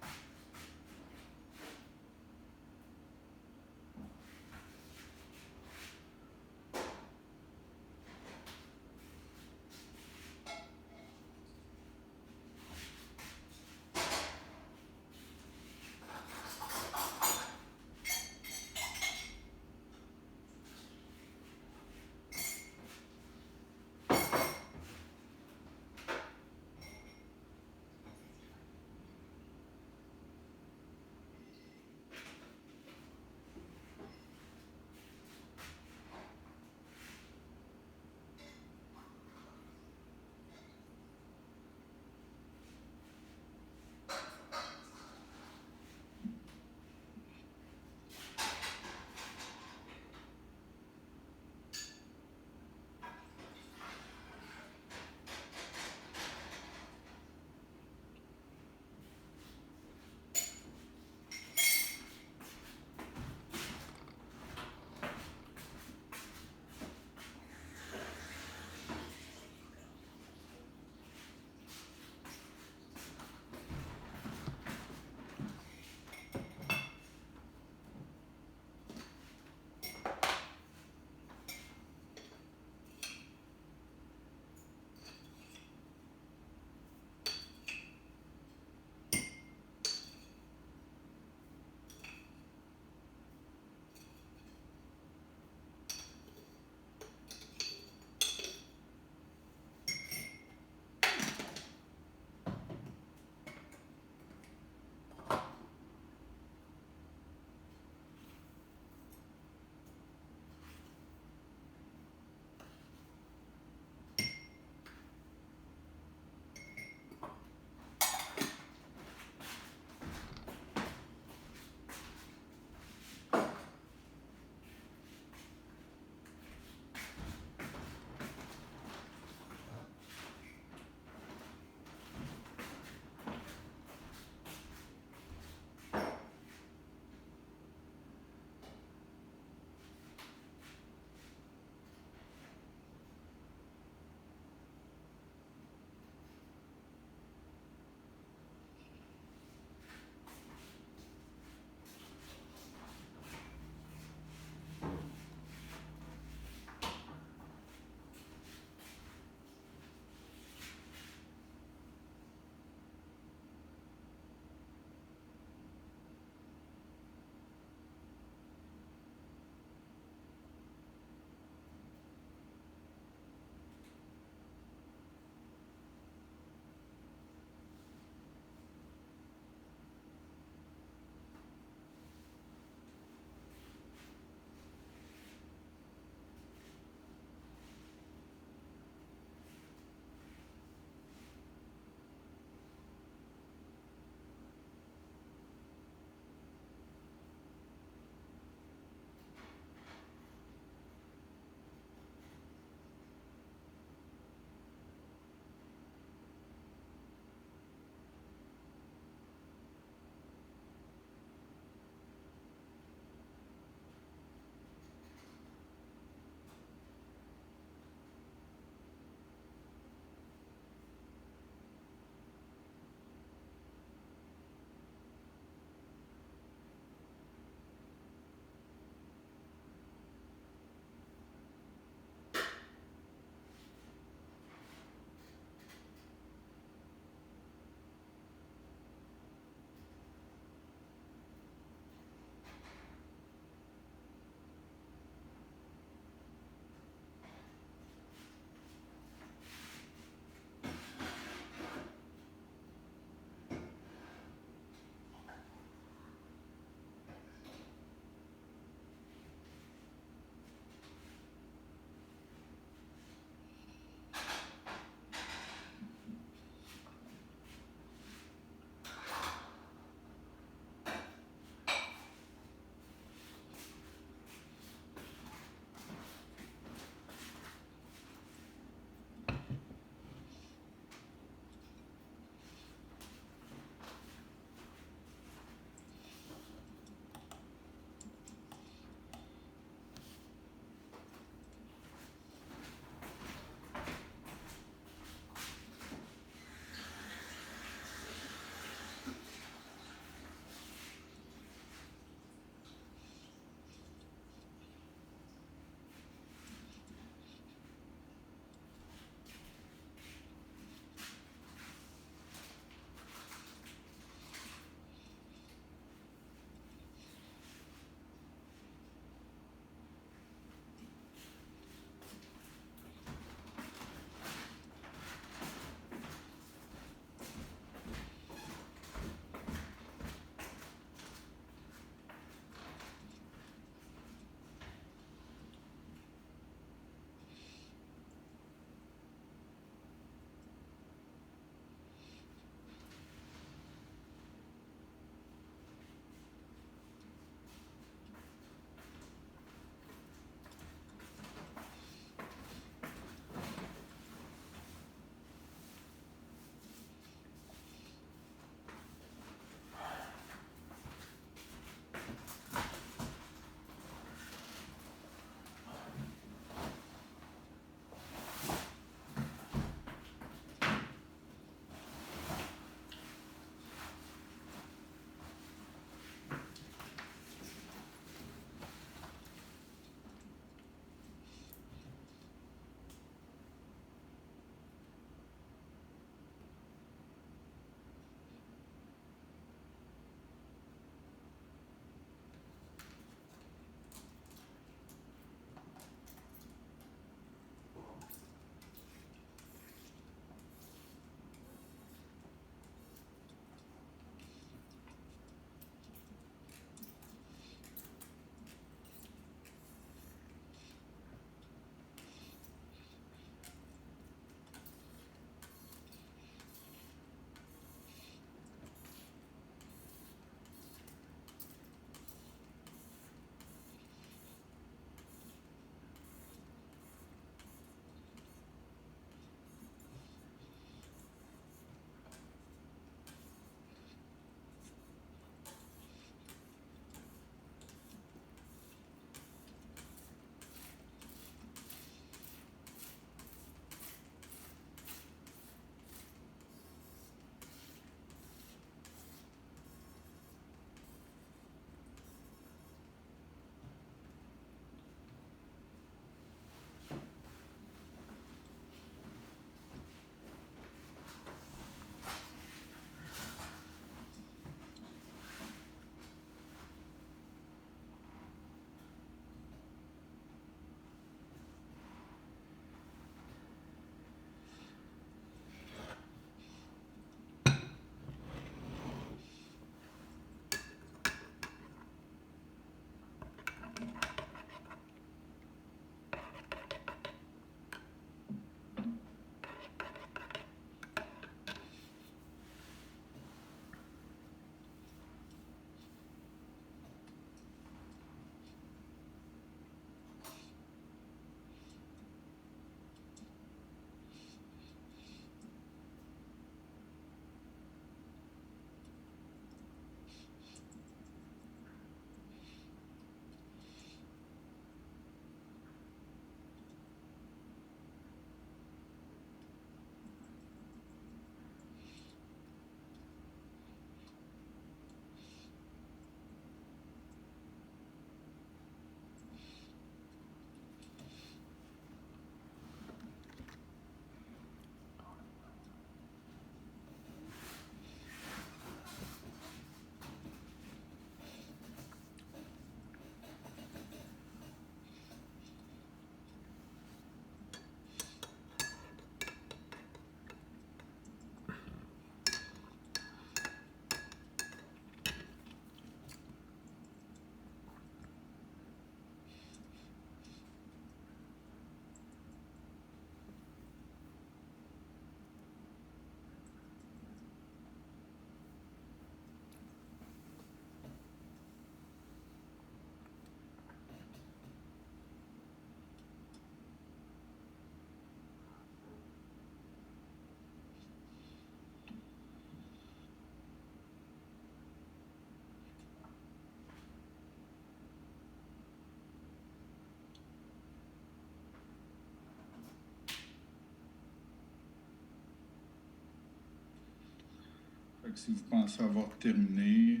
Si vous pensez avoir terminé,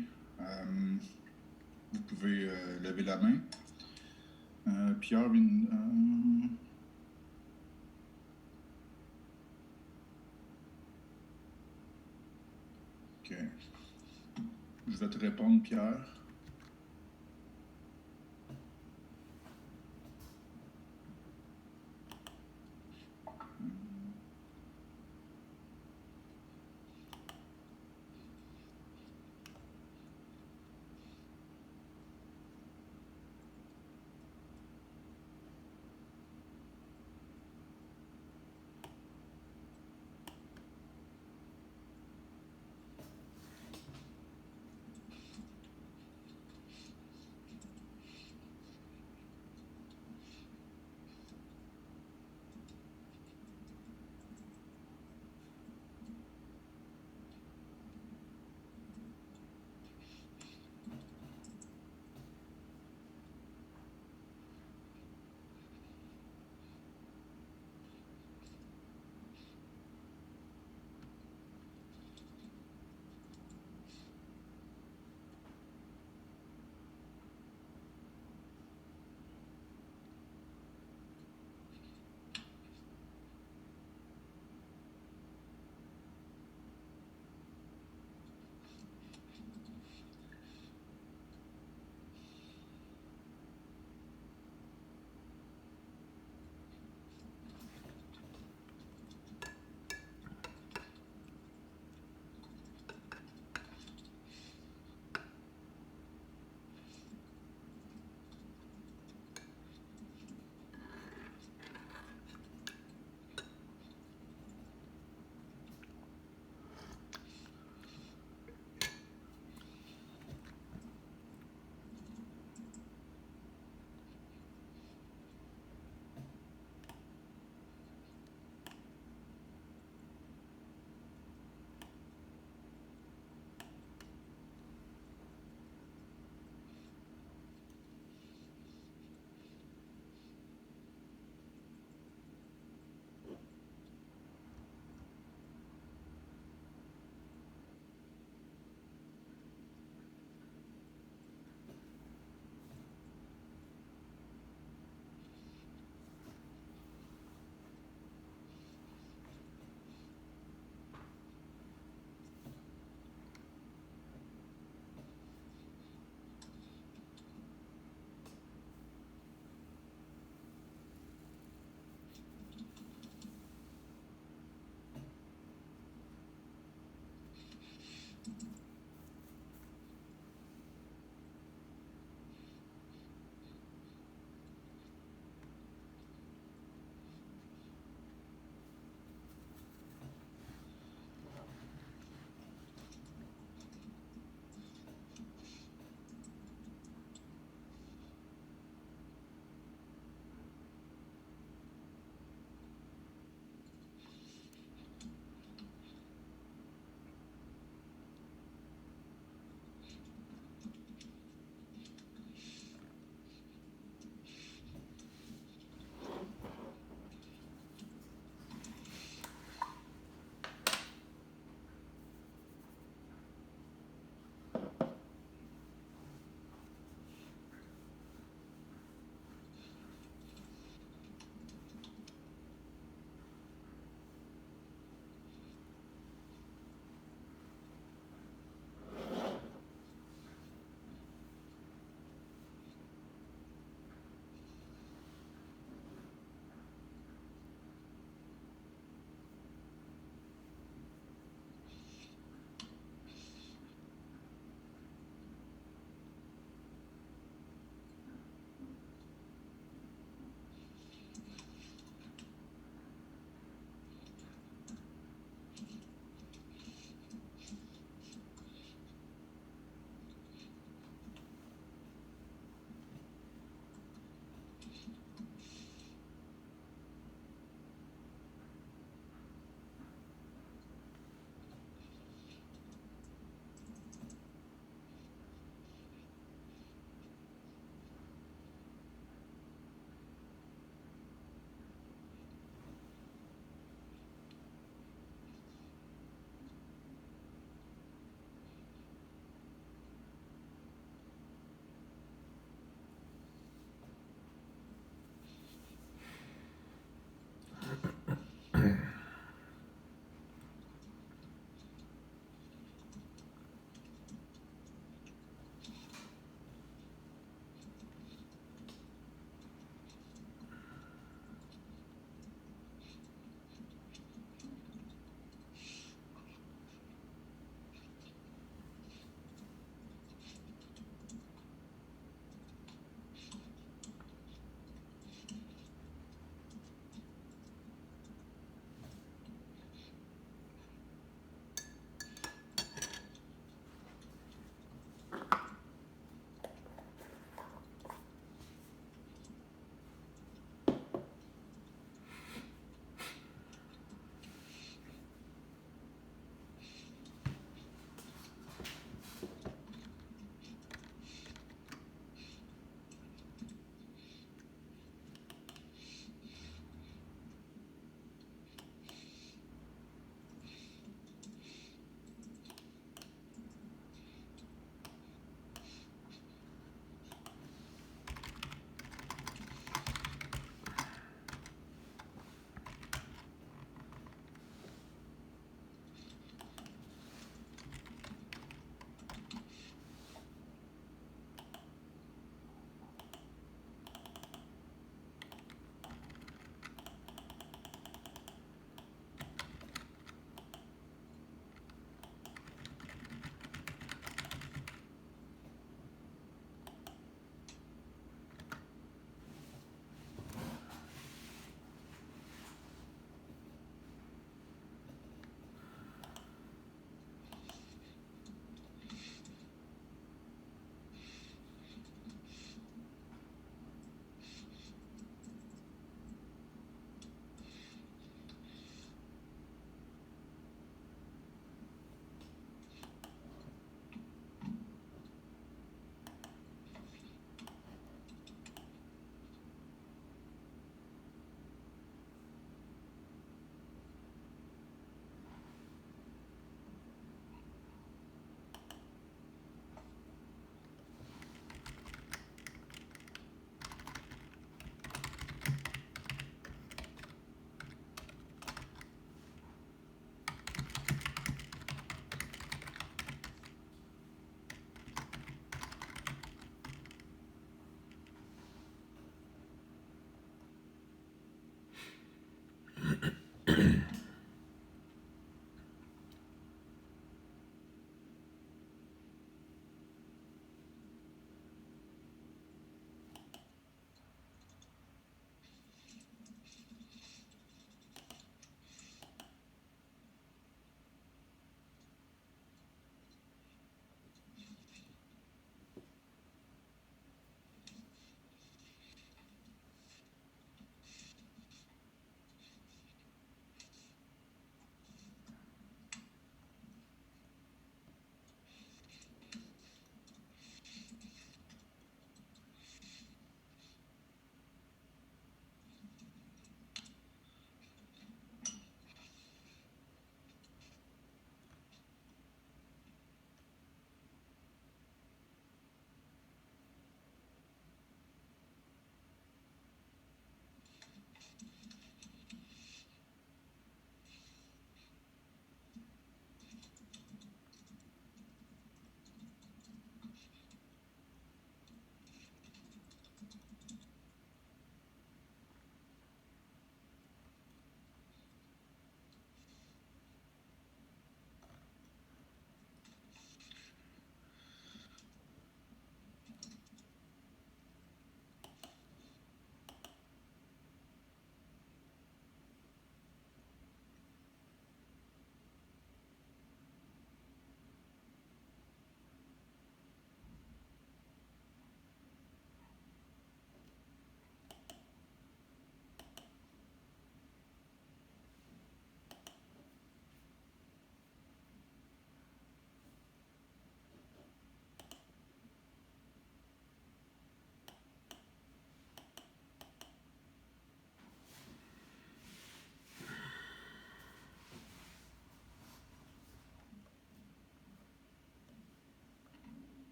vous pouvez lever la main. Pierre, OK. Je vais te répondre, Pierre.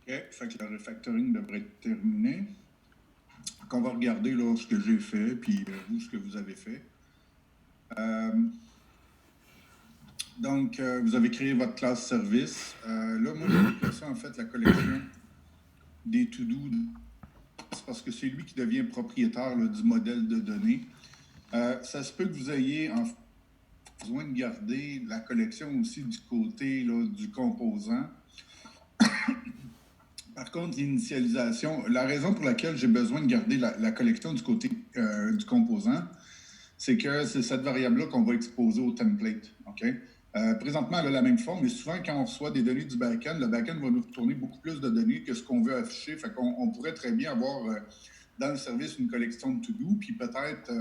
OK, fait que le refactoring devrait être terminé. Donc, on va regarder là, ce que j'ai fait, puis vous, ce que vous avez fait. Donc, vous avez créé votre classe service. Là, moi, j'ai déplacé en fait la collection des to-do. C'est parce que c'est lui qui devient propriétaire là, du modèle de données. Ça se peut que vous ayez besoin de garder la collection aussi du côté là, du composant. Par contre, l'initialisation, la raison pour laquelle j'ai besoin de garder la collection du côté du composant, c'est que c'est cette variable-là qu'on va exposer au template. OK? Présentement, elle a la même forme, mais souvent, quand on reçoit des données du backend, le backend va nous retourner beaucoup plus de données que ce qu'on veut afficher. Fait qu'on pourrait très bien avoir dans le service une collection de to-do, puis peut-être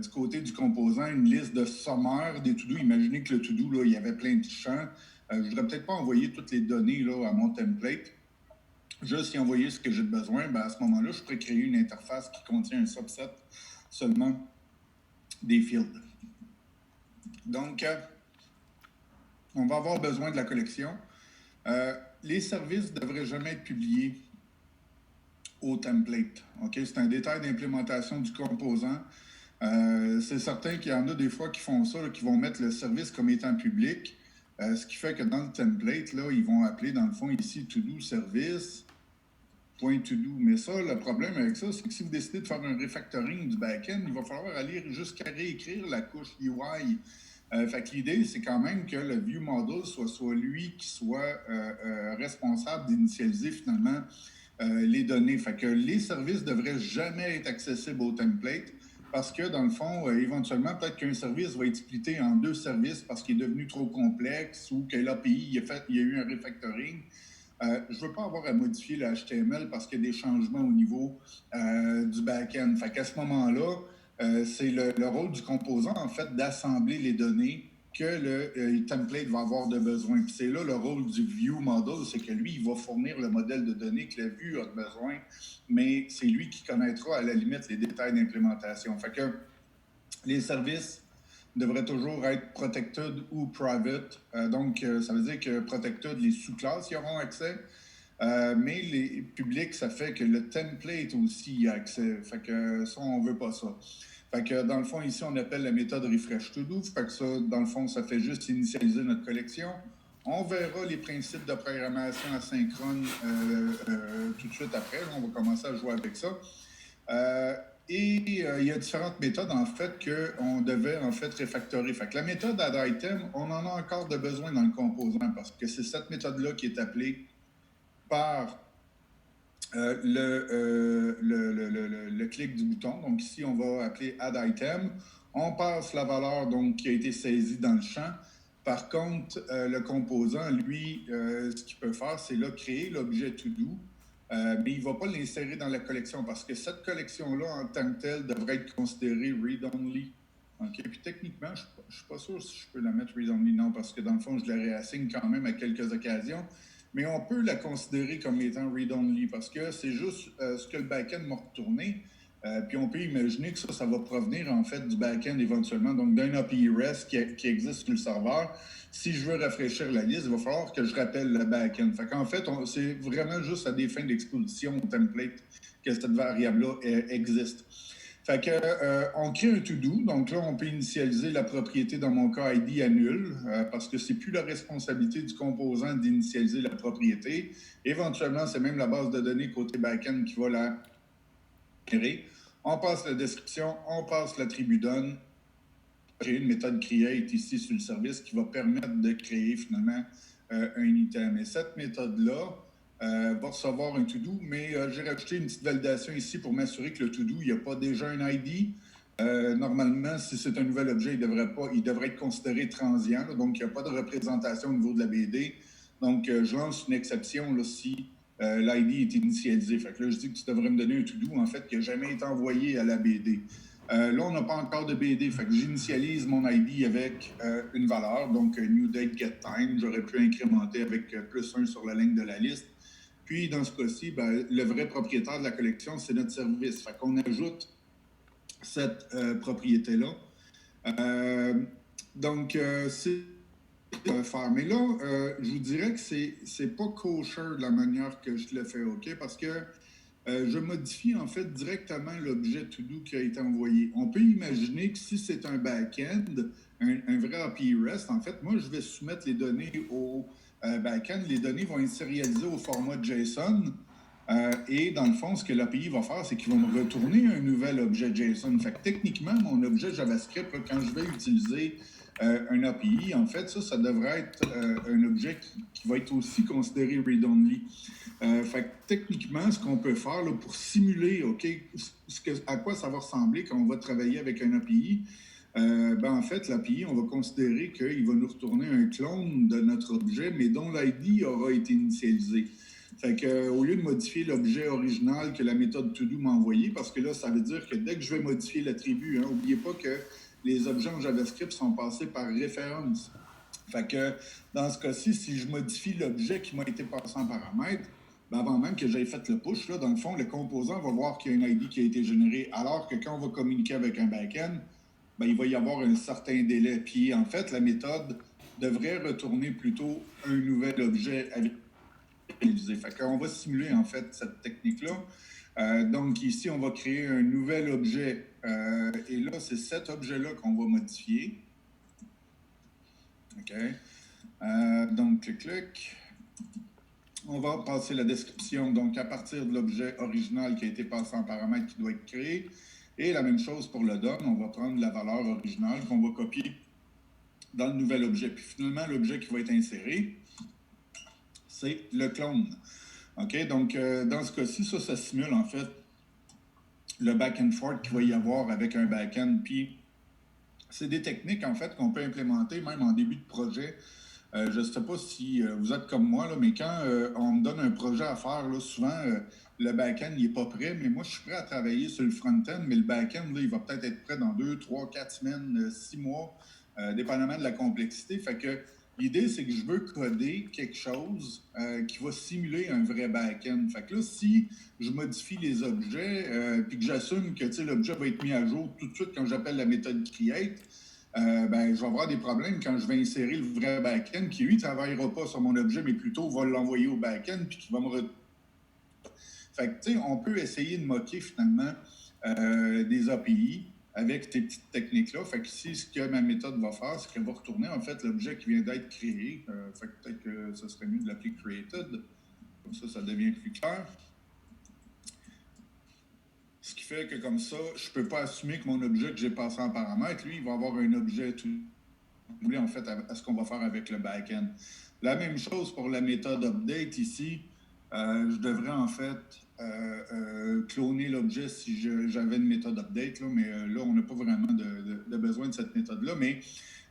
du côté du composant, une liste de sommaire des to-do. Imaginez que le to-do, là, il y avait plein de champs. Je ne voudrais peut-être pas envoyer toutes les données là, à mon template. Juste y envoyer ce que j'ai besoin, ben à ce moment-là, je pourrais créer une interface qui contient un subset seulement des fields. Donc, on va avoir besoin de la collection. Les services ne devraient jamais être publiés au template. Okay? C'est un détail d'implémentation du composant. C'est certain qu'il y en a des fois qui font ça, là, qui vont mettre le service comme étant public, ce qui fait que dans le template, là, ils vont appeler dans le fond ici to-do service. .to-do. Mais ça, le problème avec ça, c'est que si vous décidez de faire un refactoring du back-end, il va falloir aller jusqu'à réécrire la couche UI. Fait que l'idée, c'est quand même que le view model soit lui qui soit responsable d'initialiser finalement les données. Fait que les services ne devraient jamais être accessibles au template parce que, dans le fond, éventuellement, peut-être qu'un service va être splitté en deux services parce qu'il est devenu trop complexe ou que l'API, il y a eu un refactoring. Je ne veux pas avoir à modifier le HTML parce qu'il y a des changements au niveau du back-end. Fait qu'à ce moment-là, c'est le rôle du composant, en fait, d'assembler les données que le template va avoir de besoin. Puis c'est là le rôle du view model, c'est que lui, il va fournir le modèle de données que le view a besoin, mais c'est lui qui connaîtra à la limite les détails d'implémentation. Fait que les services devraient toujours être protected ou private. Donc, ça veut dire que protected, les sous-classes y auront accès. Mais les publics, ça fait que le template aussi y a accès. Fait que ça, on veut pas ça. Fait que dans le fond, ici, on appelle la méthode refresh to do. Fait que ça, dans le fond, ça fait juste initialiser notre collection. On verra les principes de programmation asynchrone tout de suite après. On va commencer à jouer avec ça. Il y a différentes méthodes, en fait, qu'on devait, en fait, refactorer. Fait que la méthode addItem, on en a encore de besoin dans le composant parce que c'est cette méthode-là qui est appelée par le clic du bouton. Donc ici, on va appeler addItem. On passe la valeur donc, qui a été saisie dans le champ. Par contre, le composant, lui, ce qu'il peut faire, c'est là, créer l'objet to-do, mais il ne va pas l'insérer dans la collection parce que cette collection-là, en tant que telle, devrait être considérée read-only. OK? Puis techniquement, je ne suis pas sûr si je peux la mettre read-only, non, parce que dans le fond, je la réassigne quand même à quelques occasions. Mais on peut la considérer comme étant read-only parce que c'est juste ce que le back-end m'a retourné. Puis on peut imaginer que ça va provenir en fait du back-end éventuellement, donc d'un API REST qui existe sur le serveur. Si je veux rafraîchir la liste, il va falloir que je rappelle le back-end. Fait qu'en fait, c'est vraiment juste à des fins d'exposition au template que cette variable-là existe. Fait que, on crée un to-do. Donc là, on peut initialiser la propriété, dans mon cas, ID à nul, parce que c'est plus la responsabilité du composant d'initialiser la propriété. Éventuellement, c'est même la base de données côté back-end qui va la créer. On passe la description, on passe l'attribut done. J'ai une méthode create ici sur le service qui va permettre de créer finalement un item. Et cette méthode-là, va recevoir un to-do, mais j'ai rajouté une petite validation ici pour m'assurer que le to-do, il n'y a pas déjà un ID. Normalement, si c'est un nouvel objet, il devrait être considéré transient, là, donc il n'y a pas de représentation au niveau de la BD. Donc, je lance une exception là, si l'ID est initialisé. Fait que là, je dis que tu devrais me donner un to-do, en fait, qui n'a jamais été envoyé à la BD. Là, on n'a pas encore de BD, fait que j'initialise mon ID avec une valeur, donc new date get time. J'aurais pu incrémenter avec +1 sur la ligne de la liste. Puis, dans ce cas-ci, ben, le vrai propriétaire de la collection, c'est notre service. Fait qu'on ajoute cette propriété-là. Donc, c'est faire. Mais là, je vous dirais que c'est pas kosher de la manière que je le fais, OK? Parce que je modifie en fait directement l'objet to-do qui a été envoyé. On peut imaginer que si c'est un back-end, un vrai API REST, en fait, moi, je vais soumettre les données au back-end. Les données vont être sérialisées au format JSON. Et dans le fond, ce que l'API va faire, c'est qu'il va me retourner un nouvel objet JSON. Fait que techniquement, mon objet JavaScript, là, quand je vais utiliser un API, en fait, ça devrait être un objet qui va être aussi considéré read-only. Fait que techniquement, ce qu'on peut faire là, pour simuler à quoi ça va ressembler quand on va travailler avec un API, en fait, l'API, on va considérer qu'il va nous retourner un clone de notre objet, mais dont l'ID aura été initialisé. Fait que, au lieu de modifier l'objet original que la méthode to-do m'a envoyé, parce que là, ça veut dire que dès que je vais modifier l'attribut, n'oubliez pas que les objets en JavaScript sont passés par référence. Fait que, dans ce cas-ci, si je modifie l'objet qui m'a été passé en paramètre, avant même que j'aie fait le push, là, dans le fond, le composant va voir qu'il y a un ID qui a été généré, alors que quand on va communiquer avec un back-end, il va y avoir un certain délai. Puis, en fait, la méthode devrait retourner plutôt un nouvel objet avec fait qu'on va simuler en fait cette technique-là. Donc ici, on va créer un nouvel objet. Et là, c'est cet objet-là qu'on va modifier. OK. Donc, clic. On va passer la description, donc à partir de l'objet original qui a été passé en paramètre qui doit être créé. Et la même chose pour le DOM, on va prendre la valeur originale qu'on va copier dans le nouvel objet. Puis finalement, l'objet qui va être inséré, c'est le clone. OK? Donc, dans ce cas-ci, ça simule en fait le back and forth qu'il va y avoir avec un back-end. Puis, c'est des techniques en fait qu'on peut implémenter même en début de projet. Je ne sais pas si vous êtes comme moi, là, mais quand on me donne un projet à faire, là, souvent, le back-end, il n'est pas prêt, mais moi, je suis prêt à travailler sur le front-end, mais le back-end, là, il va peut-être être prêt dans 2, 3, 4 semaines, 6 mois. dépendamment de la complexité. Fait que l'idée, c'est que je veux coder quelque chose qui va simuler un vrai back-end. Fait que là, si je modifie les objets, puis que j'assume que l'objet va être mis à jour tout de suite quand j'appelle la méthode create, ben, je vais avoir des problèmes quand je vais insérer le vrai back-end qui, lui, ne travaillera pas sur mon objet, mais plutôt va l'envoyer au back-end puis qui va me... Fait que, tu sais, on peut essayer de moquer, finalement, des API avec ces petites techniques-là. Fait que ici, ce que ma méthode va faire, c'est qu'elle va retourner, en fait, l'objet qui vient d'être créé. Fait que peut-être que ce serait mieux de l'appeler created. Comme ça devient plus clair. Ce qui fait que comme ça, je ne peux pas assumer que mon objet que j'ai passé en paramètre, lui, il va avoir un objet tout en fait à ce qu'on va faire avec le back-end. La même chose pour la méthode update ici. Je devrais en fait cloner l'objet si j'avais une méthode update, là, mais là, on n'a pas vraiment de besoin de cette méthode-là, mais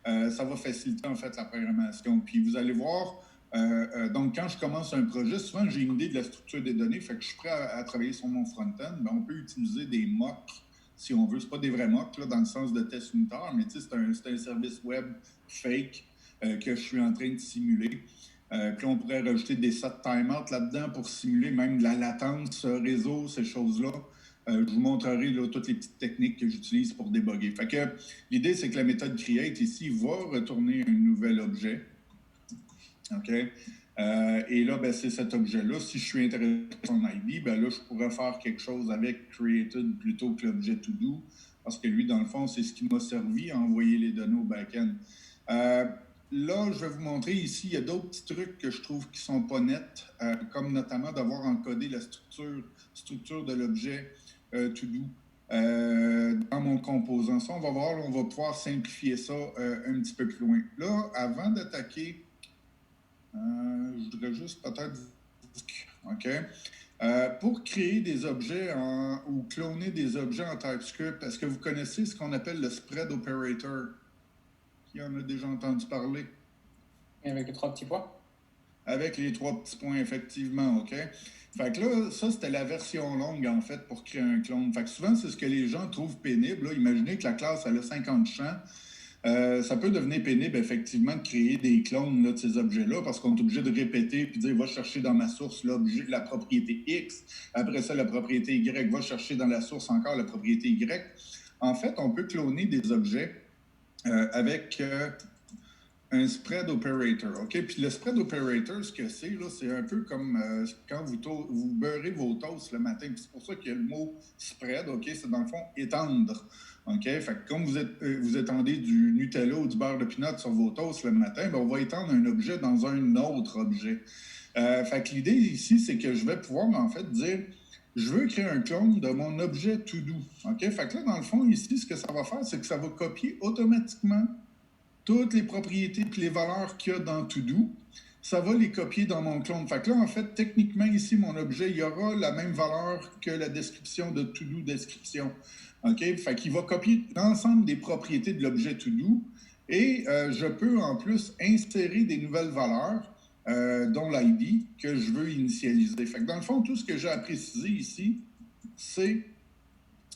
ça va faciliter en fait la programmation. Puis vous allez voir, donc quand je commence un projet, souvent j'ai une idée de la structure des données, fait que je suis prêt à travailler sur mon front-end. Ben, on peut utiliser des mocks si on veut. Ce pas des vrais mocks, là, dans le sens de test unitaire, mais c'est un service web fake que je suis en train de simuler. Puis on pourrait rajouter des set timeouts là-dedans pour simuler même de la latence réseau, ces choses-là. Je vous montrerai là, toutes les petites techniques que j'utilise pour débugger. Fait que l'idée, c'est que la méthode create ici va retourner un nouvel objet. OK? Et là, ben, c'est cet objet-là. Si je suis intéressé à son ID, ben là, je pourrais faire quelque chose avec created plutôt que l'objet to do, parce que lui, dans le fond, c'est ce qui m'a servi à envoyer les données au back-end. Là, je vais vous montrer ici, il y a d'autres petits trucs que je trouve qui sont pas nets, comme notamment d'avoir encodé la structure de l'objet to do dans mon composant. Ça, on va voir, là, on va pouvoir simplifier ça un petit peu plus loin. Là, avant d'attaquer, je voudrais juste peut-être... OK? Pour créer des objets ou cloner des objets en TypeScript, est-ce que vous connaissez ce qu'on appelle le spread operator? Qui en a déjà entendu parler? Et avec les 3 petits points? Avec les 3 petits points, effectivement, OK? Fait que là, ça, c'était la version longue, en fait, pour créer un clone. Fait que souvent, c'est ce que les gens trouvent pénible. Là. Imaginez que la classe, elle a 50 champs. Ça peut devenir pénible, effectivement, de créer des clones là, de ces objets-là, parce qu'on est obligé de répéter puis dire, va chercher dans ma source l'objet, la propriété X. Après ça, la propriété Y, va chercher dans la source encore la propriété Y. En fait, on peut cloner des objets avec un spread operator, OK? Puis le spread operator, ce que c'est, là, c'est un peu comme quand vous beurrez vos toasts le matin. Puis c'est pour ça qu'il y a le mot spread, OK? C'est dans le fond étendre, OK? Fait que comme vous étendez du Nutella ou du beurre de pinot sur vos toasts le matin, bien, on va étendre un objet dans un autre objet. Fait que l'idée ici, c'est que je vais pouvoir, en fait, dire... Je veux créer un clone de mon objet to-do. OK? Fait que là, dans le fond, ici, ce que ça va faire, c'est que ça va copier automatiquement toutes les propriétés et les valeurs qu'il y a dans To-Do, ça va les copier dans mon clone. Fait que là, en fait, techniquement, ici, mon objet, il y aura la même valeur que la description de To-Do description. OK? Fait qu'il va copier l'ensemble des propriétés de l'objet To-Do et je peux, en plus, insérer des nouvelles valeurs, dont l'ID, que je veux initialiser. Fait que dans le fond, tout ce que j'ai à préciser ici, c'est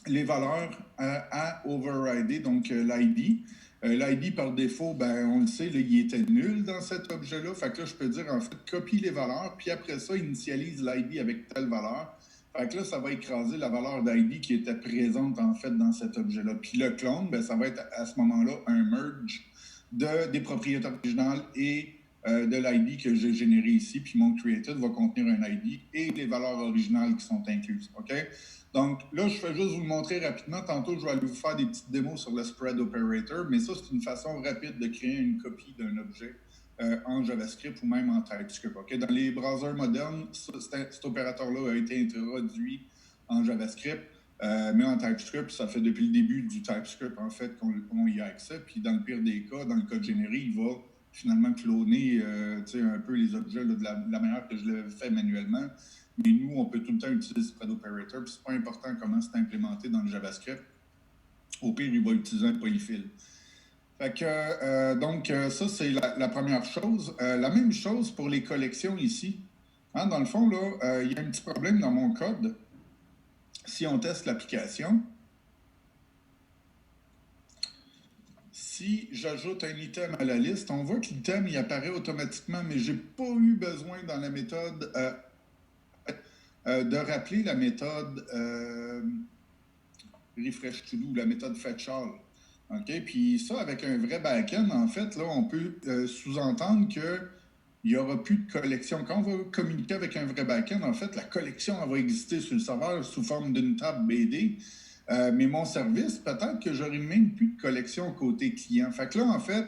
les valeurs à overrider, donc l'ID. L'ID, par défaut, ben, on le sait, là, il était nul dans cet objet-là. Fait que là, je peux dire, en fait, copie les valeurs, puis après ça, initialise l'ID avec telle valeur. Fait que là, ça va écraser la valeur d'ID qui était présente, en fait, dans cet objet-là. Puis le clone, ben, ça va être à ce moment-là un merge des propriétés originales et de l'ID que j'ai généré ici. Puis mon created va contenir un ID et les valeurs originales qui sont incluses. OK? Donc là, je vais juste vous le montrer rapidement. Tantôt, je vais aller vous faire des petites démos sur le spread operator, mais ça, c'est une façon rapide de créer une copie d'un objet en JavaScript ou même en TypeScript. Okay? Dans les browsers modernes, cet opérateur-là a été introduit en JavaScript, mais en TypeScript, ça fait depuis le début du TypeScript, en fait, qu'on y a accès. Puis dans le pire des cas, dans le code généré, il va finalement cloner un peu les objets là, de la manière que je l'avais fait manuellement. Mais nous, on peut tout le temps utiliser spread operator, puis c'est pas important comment c'est implémenté dans le JavaScript. Au pire, il va utiliser un polyfill. Fait que, donc, ça, c'est la première chose. La même chose pour les collections ici. Hein, dans le fond, là, il y a un petit problème dans mon code. Si on teste l'application, si j'ajoute un item à la liste, on voit que l'item il apparaît automatiquement, mais j'ai pas eu besoin dans la méthode de rappeler la méthode refresh to do, la méthode fetch all. OK? Puis ça, avec un vrai backend, en fait, là, on peut sous-entendre que il n'y aura plus de collection. Quand on va communiquer avec un vrai backend, en fait, la collection elle va exister sur le serveur sous forme d'une table BD. Mais mon service, peut-être que j'aurai même plus de collection côté client. Fait que là, en fait,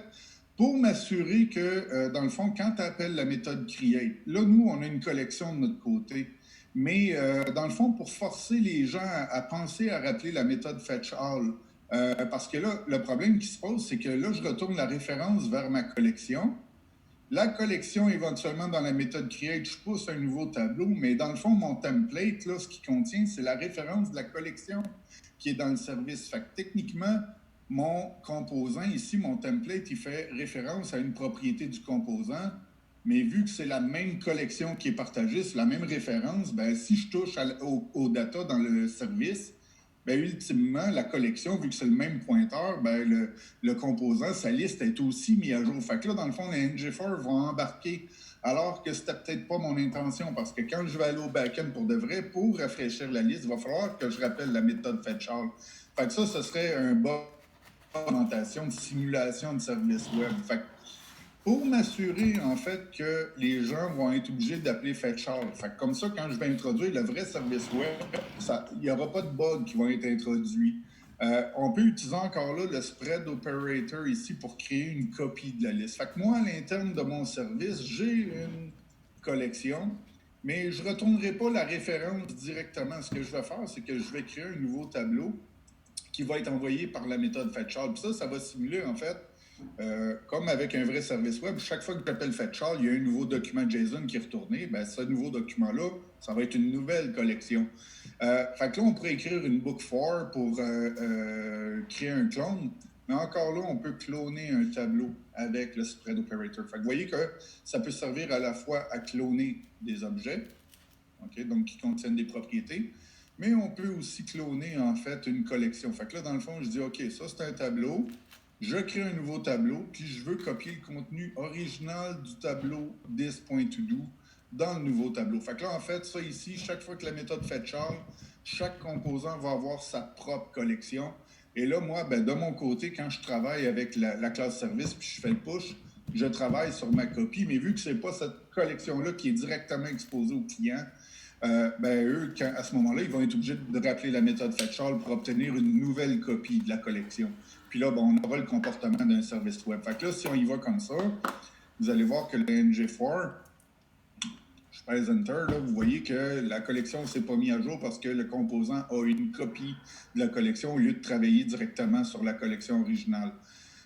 pour m'assurer que, dans le fond, quand tu appelles la méthode create, là, nous, on a une collection de notre côté. Mais dans le fond, pour forcer les gens à penser à rappeler la méthode fetch all, parce que là, le problème qui se pose, c'est que là, je retourne la référence vers ma collection. La collection, éventuellement, dans la méthode create, je pousse un nouveau tableau, mais dans le fond, mon template, là, ce qui contient, c'est la référence de la collection qui est dans le service. Fait que techniquement, mon composant ici, mon template, il fait référence à une propriété du composant, mais vu que c'est la même collection qui est partagée, c'est la même référence, ben, si je touche au data dans le service, ben, ultimement, la collection, vu que c'est le même pointeur, ben, le composant, sa liste est aussi mise à jour. Fait que là, dans le fond, les NG4 vont embarquer, alors que c'était peut-être pas mon intention, parce que quand je vais aller au back-end pour de vrai, pour rafraîchir la liste, il va falloir que je rappelle la méthode fetch all. Fait que ça, ce serait un bug de simulation de service web. Fait que pour m'assurer, en fait, que les gens vont être obligés d'appeler fetch all. Fait que comme ça, quand je vais introduire le vrai service web, il n'y aura pas de bugs qui vont être introduits. On peut utiliser encore là le spread operator ici pour créer une copie de la liste. Fait que moi, à l'interne de mon service, j'ai une collection, mais je ne retournerai pas la référence directement. Ce que je vais faire, c'est que je vais créer un nouveau tableau qui va être envoyé par la méthode fetch all. Puis ça va simuler, en fait, comme avec un vrai service web, chaque fois que j'appelle fetch all, il y a un nouveau document JSON qui est retourné. Ben, ce nouveau document-là, ça va être une nouvelle collection. Fait que là, on pourrait écrire une book for pour créer un clone. Mais encore là, on peut cloner un tableau avec le spread operator. Fait que vous voyez que ça peut servir à la fois à cloner des objets, okay, donc qui contiennent des propriétés, mais on peut aussi cloner en fait une collection. Fait que là, dans le fond, je dis, OK, ça c'est un tableau. Je crée un nouveau tableau, puis je veux copier le contenu original du tableau this.todo dans le nouveau tableau. Fait que là, en fait, ça ici, chaque fois que la méthode fetch all, chaque composant va avoir sa propre collection. Et là, moi, ben, de mon côté, quand je travaille avec la classe service, puis je fais le push, je travaille sur ma copie, mais vu que c'est pas cette collection-là qui est directement exposée au client, ben, eux, à ce moment-là, ils vont être obligés de rappeler la méthode fetch all pour obtenir une nouvelle copie de la collection. Puis là, bon, on aura le comportement d'un service web. Fait que là, si on y va comme ça, vous allez voir que le NG4, je pèse Enter, là, vous voyez que la collection ne s'est pas mise à jour parce que le composant a une copie de la collection au lieu de travailler directement sur la collection originale.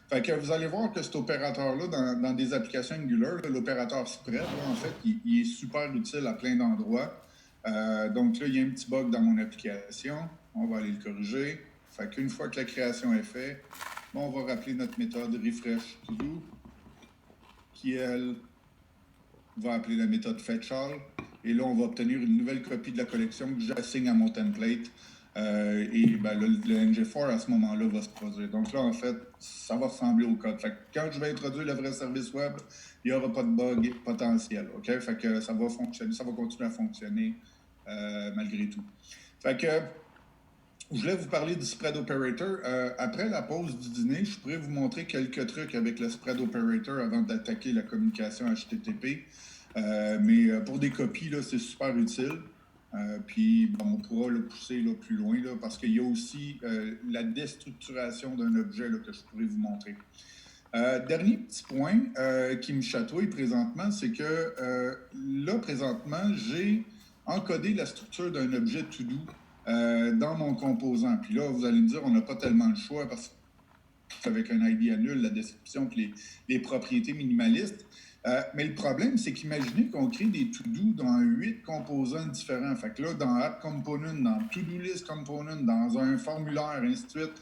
Fait que vous allez voir que cet opérateur-là, dans des applications Angular, l'opérateur spread, là, en fait, il est super utile à plein d'endroits. Donc là, il y a un petit bug dans mon application. On va aller le corriger. Fait qu'une fois que la création est faite, bon, on va rappeler notre méthode refresh to do, qui, elle, va appeler la méthode fetch all. Et là, on va obtenir une nouvelle copie de la collection que j'assigne à mon template. Et ben, le NG4, à ce moment-là, va se produire. Donc là, en fait, ça va ressembler au code. Fait que quand je vais introduire le vrai service web, il n'y aura pas de bug potentiel. OK? Fait que ça va fonctionner, ça va continuer à fonctionner malgré tout. Fait que je voulais vous parler du spread operator. Après la pause du dîner, je pourrais vous montrer quelques trucs avec le spread operator avant d'attaquer la communication HTTP. Mais pour des copies, là, c'est super utile. Puis, bon, on pourra le pousser là, plus loin là, parce qu'il y a aussi la déstructuration d'un objet là, que je pourrais vous montrer. Dernier petit point qui me chatouille présentement, c'est que là, présentement, j'ai encodé la structure d'un objet to-do dans mon composant. Puis là, vous allez me dire, on n'a pas tellement le choix parce qu'avec un ID annule, la description et les propriétés minimalistes. Mais le problème, c'est qu'imaginez qu'on crée des to-do dans 8 composants différents. Fait que là, dans App Component, dans To-Do List Component, dans un formulaire, ainsi de suite.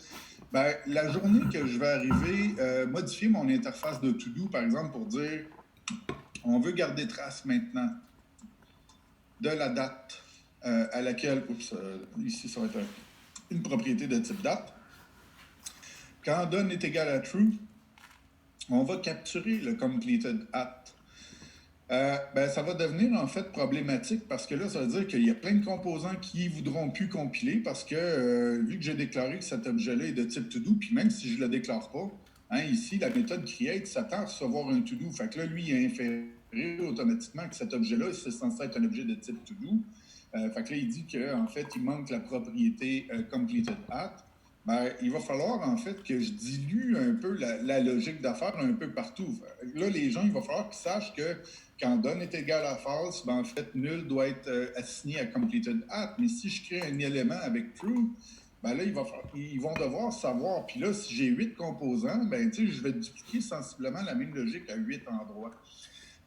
Ben, la journée que je vais arriver, modifier mon interface de to-do, par exemple, pour dire on veut garder trace maintenant de la date à laquelle, ici ça va être une propriété de type date. Quand done est égal à true, on va capturer le completed at. Ça va devenir en fait problématique parce que là, ça veut dire qu'il y a plein de composants qui voudront plus compiler parce que vu que j'ai déclaré que cet objet-là est de type to-do, puis même si je ne le déclare pas, hein, ici, la méthode create s'attend à recevoir un to-do. Fait que là, lui, il a inféré automatiquement que cet objet-là, c'est censé être un objet de type to-do. Fait que là, il dit qu'en fait, il manque la propriété completed at. Il va falloir en fait que je dilue un peu la logique d'affaires un peu partout. Là, les gens, il va falloir qu'ils sachent que quand done est égal à false, en fait, nul doit être assigné à completed at. Mais si je crée un élément avec true, là, ils vont devoir savoir. Puis là, si j'ai 8 composants, je vais dupliquer sensiblement la même logique à 8 endroits.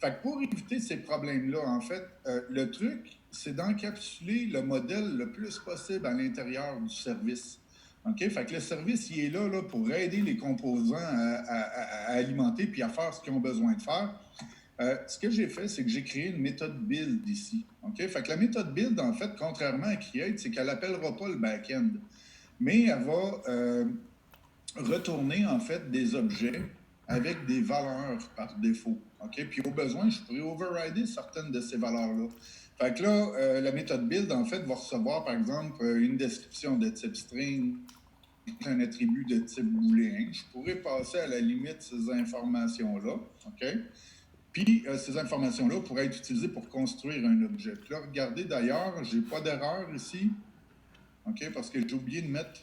Fait que pour éviter ces problèmes-là, en fait, le truc, c'est d'encapsuler le modèle le plus possible à l'intérieur du service. OK? Fait que le service, il est là pour aider les composants à alimenter puis à faire ce qu'ils ont besoin de faire. Ce que j'ai fait, c'est que j'ai créé une méthode build ici. OK? Fait que la méthode build, en fait, contrairement à create, c'est qu'elle n'appellera pas le back-end, mais elle va retourner, en fait, des objets avec des valeurs par défaut. OK? Puis au besoin, je pourrais overrider certaines de ces valeurs-là. Fait que là, la méthode build, en fait, va recevoir, par exemple, une description de type string, un attribut de type booléen. Je pourrais passer à la limite ces informations-là. OK? Puis, ces informations-là pourraient être utilisées pour construire un objet. Puis là, regardez d'ailleurs, je n'ai pas d'erreur ici. OK? Parce que j'ai oublié de mettre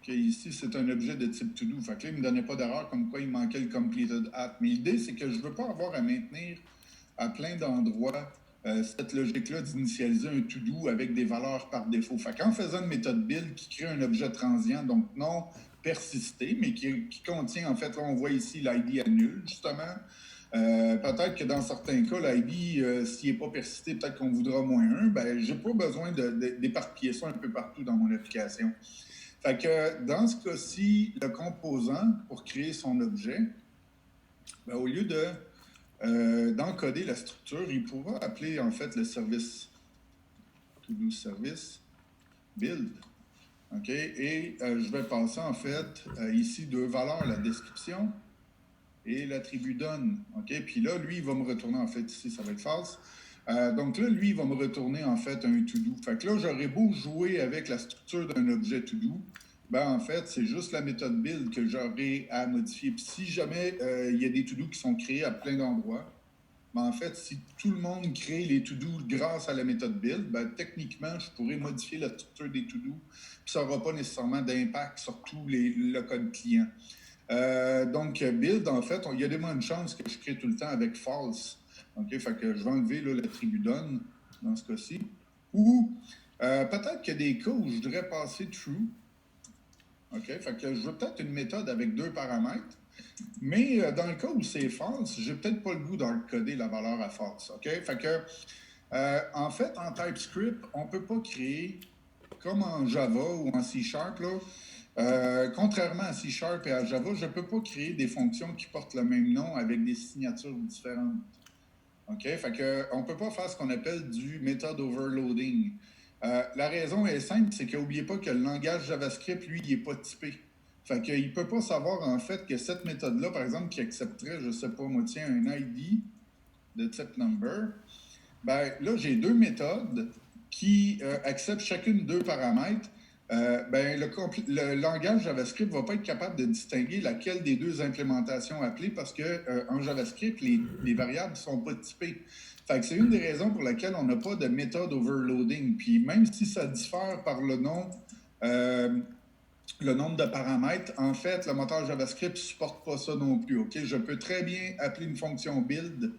ici, c'est un objet de type to-do. Fait que là, il ne me donnait pas d'erreur comme quoi il manquait le completed at. Mais l'idée, c'est que je ne veux pas avoir à maintenir à plein d'endroits cette logique-là d'initialiser un to-do avec des valeurs par défaut. Fait qu'en faisant une méthode build qui crée un objet transient, donc non persisté, mais qui contient, en fait, là, on voit ici l'ID à nul, justement. Peut-être que dans certains cas, l'ID, s'il n'est pas persisté, peut-être qu'on voudra moins 1. Je n'ai pas besoin d'éparpiller ça un peu partout dans mon application. Fait que dans ce cas-ci, le composant, pour créer son objet, au lieu d'encoder la structure, il pourra appeler en fait le service to-do service build. OK? Et je vais passer en fait ici deux valeurs, la description et l'attribut done. OK? Puis là, lui, il va me retourner en fait ici, ça va être false. Donc là, lui, il va me retourner en fait un to-do. Fait que là, j'aurais beau jouer avec la structure d'un objet to-do, en fait, c'est juste la méthode build que j'aurai à modifier. Puis si jamais il y a des to-do qui sont créés à plein d'endroits, en fait, si tout le monde crée les to-do grâce à la méthode build, techniquement, je pourrais modifier la structure des to-do, puis ça n'aura pas nécessairement d'impact sur tout le code client. Donc, build, en fait, il y a des moins de chances que je crée tout le temps avec false. OK? Fait que je vais enlever l'attribut done dans ce cas-ci. Ou peut-être qu'il y a des cas où je voudrais passer true. OK? Fait que je veux peut-être une méthode avec 2 paramètres. Mais dans le cas où c'est false, j'ai peut-être pas le goût d'encoder la valeur à false. OK? Fait que, en fait, en TypeScript, on ne peut pas créer, comme en Java ou en C#, contrairement à C# et à Java, je ne peux pas créer des fonctions qui portent le même nom avec des signatures différentes. OK? Fait que, on ne peut pas faire ce qu'on appelle du method overloading. La raison est simple, c'est qu'oubliez pas que le langage JavaScript, lui, il n'est pas typé. Fait qu'il ne peut pas savoir, en fait, que cette méthode-là, par exemple, qui accepterait, je ne sais pas, moi, tiens, un ID de type number, là, j'ai 2 méthodes qui acceptent chacune 2 paramètres. Le langage JavaScript ne va pas être capable de distinguer laquelle des 2 implémentations appelées parce qu'en JavaScript, les variables ne sont pas typées. Fait que c'est une des raisons pour laquelle on n'a pas de méthode overloading. Puis même si ça diffère par le nombre de paramètres, en fait, le moteur JavaScript ne supporte pas ça non plus. OK? Je peux très bien appeler une fonction build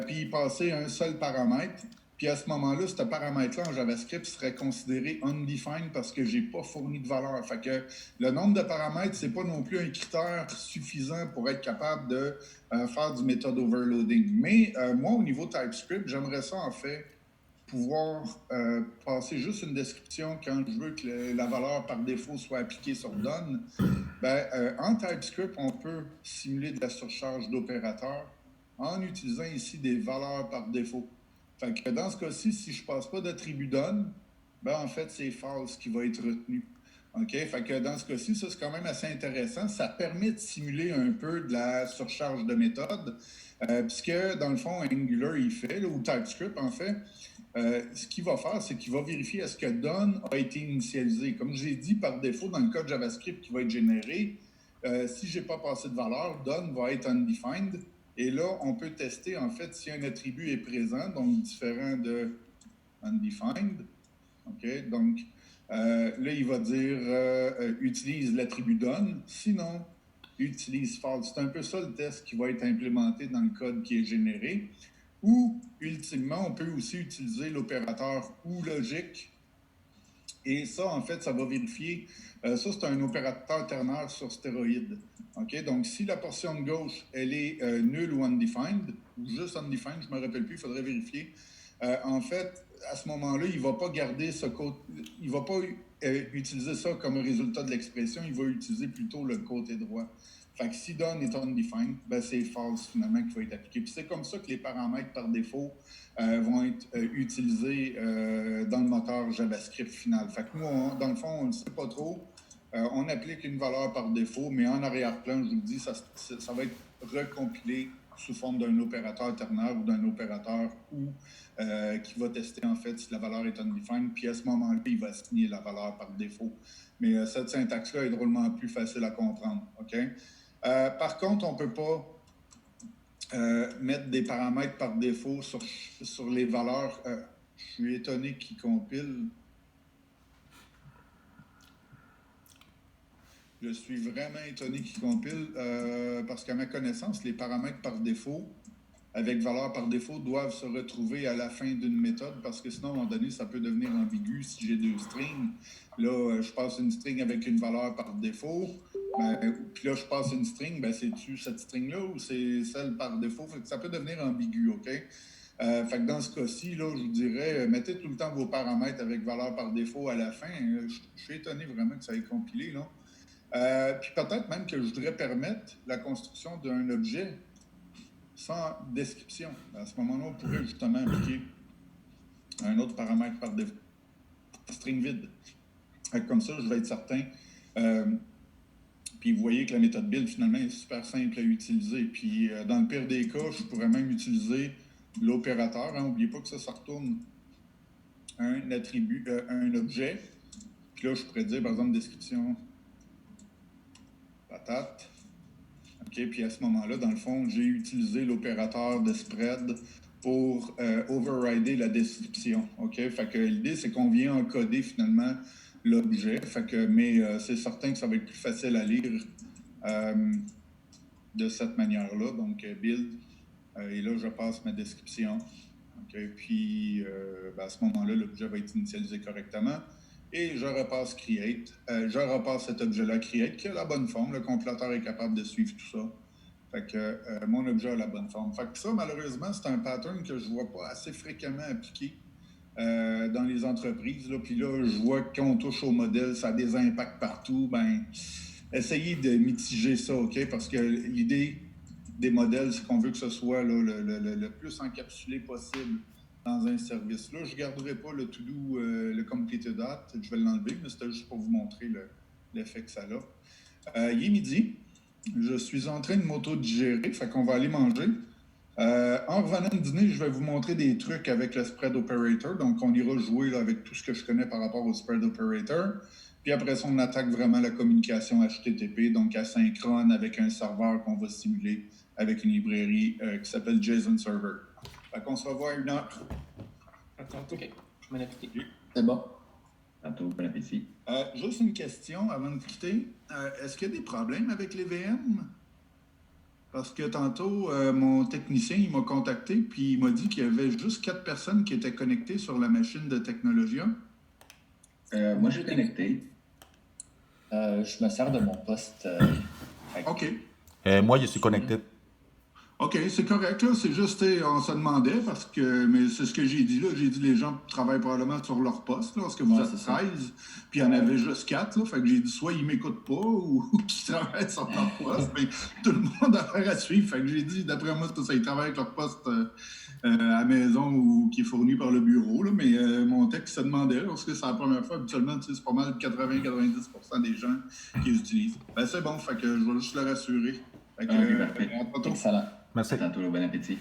puis passer un seul paramètre. Puis à ce moment-là, ce paramètre-là en JavaScript serait considéré undefined parce que je n'ai pas fourni de valeur. Fait que le nombre de paramètres, ce n'est pas non plus un critère suffisant pour être capable de faire du method overloading. Mais moi, au niveau TypeScript, j'aimerais ça en fait pouvoir passer juste une description quand je veux que la valeur par défaut soit appliquée sur done. En TypeScript, on peut simuler de la surcharge d'opérateurs en utilisant ici des valeurs par défaut. Fait que dans ce cas-ci, si je ne passe pas d'attribut done, en fait, c'est false qui va être retenu. OK? Fait que dans ce cas-ci, ça, c'est quand même assez intéressant. Ça permet de simuler un peu de la surcharge de méthode, puisque, dans le fond, Angular, il fait, là, ou TypeScript, en fait, ce qu'il va faire, c'est qu'il va vérifier est-ce que done a été initialisé. Comme j'ai dit, par défaut, dans le code JavaScript qui va être généré, si je n'ai pas passé de valeur, done va être undefined. Et là, on peut tester, en fait, si un attribut est présent, donc différent de undefined. OK? Donc, là, il va dire utilise l'attribut done. Sinon, utilise false. C'est un peu ça le test qui va être implémenté dans le code qui est généré. Ou, ultimement, on peut aussi utiliser l'opérateur ou logique. Et ça, en fait, ça va vérifier. Ça, c'est un opérateur ternaire sur stéroïde. OK? Donc, si la portion de gauche, elle est nulle ou undefined, ou juste undefined, je ne me rappelle plus, il faudrait vérifier. En fait, à ce moment-là, il ne va pas garder ce code, il ne va pas utiliser ça comme résultat de l'expression, il va utiliser plutôt le côté droit. Fait que si done est undefined, ben c'est false finalement qui va être appliqué. Puis c'est comme ça que les paramètres par défaut vont être utilisés dans le moteur JavaScript final. Fait que nous, dans le fond, on ne sait pas trop. On applique une valeur par défaut, mais en arrière-plan, je vous dis, ça va être recompilé sous forme d'un opérateur ternaire ou d'un opérateur ou qui va tester en fait si la valeur est undefined, puis à ce moment-là, il va assigner la valeur par défaut. Mais cette syntaxe-là est drôlement plus facile à comprendre. OK? Par contre, on ne peut pas mettre des paramètres par défaut sur les valeurs. Je suis étonné qu'ils compilent. Je suis vraiment étonné qu'ils compilent parce qu'à ma connaissance, les paramètres par défaut, avec valeur par défaut, doivent se retrouver à la fin d'une méthode parce que sinon, à un moment donné, ça peut devenir ambigu si j'ai deux strings. Là, je passe une string avec une valeur par défaut. Puis là, je passe une string, c'est-tu cette string-là ou c'est celle par défaut? Fait que ça peut devenir ambigu, OK? Fait que dans ce cas-ci, là, je vous dirais, mettez tout le temps vos paramètres avec valeur par défaut à la fin. Je suis étonné vraiment que ça ait compilé, là. Puis peut-être même que je voudrais permettre la construction d'un objet sans description. À ce moment-là, on pourrait justement appliquer un autre paramètre par défaut, string vide. Comme ça, je vais être certain. Puis vous voyez que la méthode build, finalement, est super simple à utiliser. Puis dans le pire des cas, je pourrais même utiliser l'opérateur. N'oubliez pas que ça retourne un attribut, un objet. Puis là, je pourrais dire, par exemple, description patate. OK, puis à ce moment-là, dans le fond, j'ai utilisé l'opérateur de spread pour overrider la description. OK? Fait que l'idée, c'est qu'on vient encoder finalement l'objet. Fait que, mais c'est certain que ça va être plus facile à lire de cette manière-là. Donc, build. Et là, je passe ma description. OK? Puis, à ce moment-là, l'objet va être initialisé correctement. Et je repasse create. Je repasse cet objet-là create qui a la bonne forme. Le compilateur est capable de suivre tout ça. Fait que mon objet a la bonne forme. Fait que ça, malheureusement, c'est un pattern que je ne vois pas assez fréquemment appliqué dans les entreprises. Là. Puis là, je vois que quand on touche au modèle, ça a des impacts partout. Ben, essayez de mitiger ça, OK? Parce que l'idée des modèles, c'est qu'on veut que ce soit là, le plus encapsulé possible dans un service. Là, je ne garderai pas le to-do, le completed dot, je vais l'enlever, mais c'était juste pour vous montrer l'effet que ça a. Il est midi, je suis en train de m'auto-digérer, fait qu'on va aller manger. En revenant de dîner, je vais vous montrer des trucs avec le spread operator, donc on ira jouer là, avec tout ce que je connais par rapport au spread operator. Puis après ça, on attaque vraiment la communication HTTP, donc asynchrone avec un serveur qu'on va simuler avec une librairie qui s'appelle JSON Server. Fait qu'on se revoit à 1 heure. OK. Bon appétit. C'est bon. Tantôt, bon appétit. Juste une question avant de quitter. Est-ce qu'il y a des problèmes avec les VM? Parce que tantôt, mon technicien, il m'a contacté puis il m'a dit qu'il y avait juste 4 personnes qui étaient connectées sur la machine de Technologia. Moi, je suis connecté. Je me sers de mon poste. OK. Moi, je suis connecté. OK, c'est correct, là. C'est juste, on se demandait parce que, mais c'est ce que j'ai dit, là. J'ai dit les gens travaillent probablement sur leur poste, là, parce que vous Ouais, êtes c'est ça. 13, puis il y en avait juste 4, là. Fait que j'ai dit soit ils m'écoutent pas ou qu'ils travaillent sur leur poste. Mais tout le monde a affaire à suivre. Fait que j'ai dit, d'après moi, c'est ça, ils travaillent avec leur poste à la maison ou qui est fourni par le bureau, là. Mais mon texte se demandait, parce que c'est la première fois, habituellement, c'est pas mal 80-90% des gens qui les utilisent. Ben, c'est bon, fait que je vais juste le rassurer. Fait que, Ok, parfait. à tantôt. Excellent. Merci. À tantôt, bon appétit.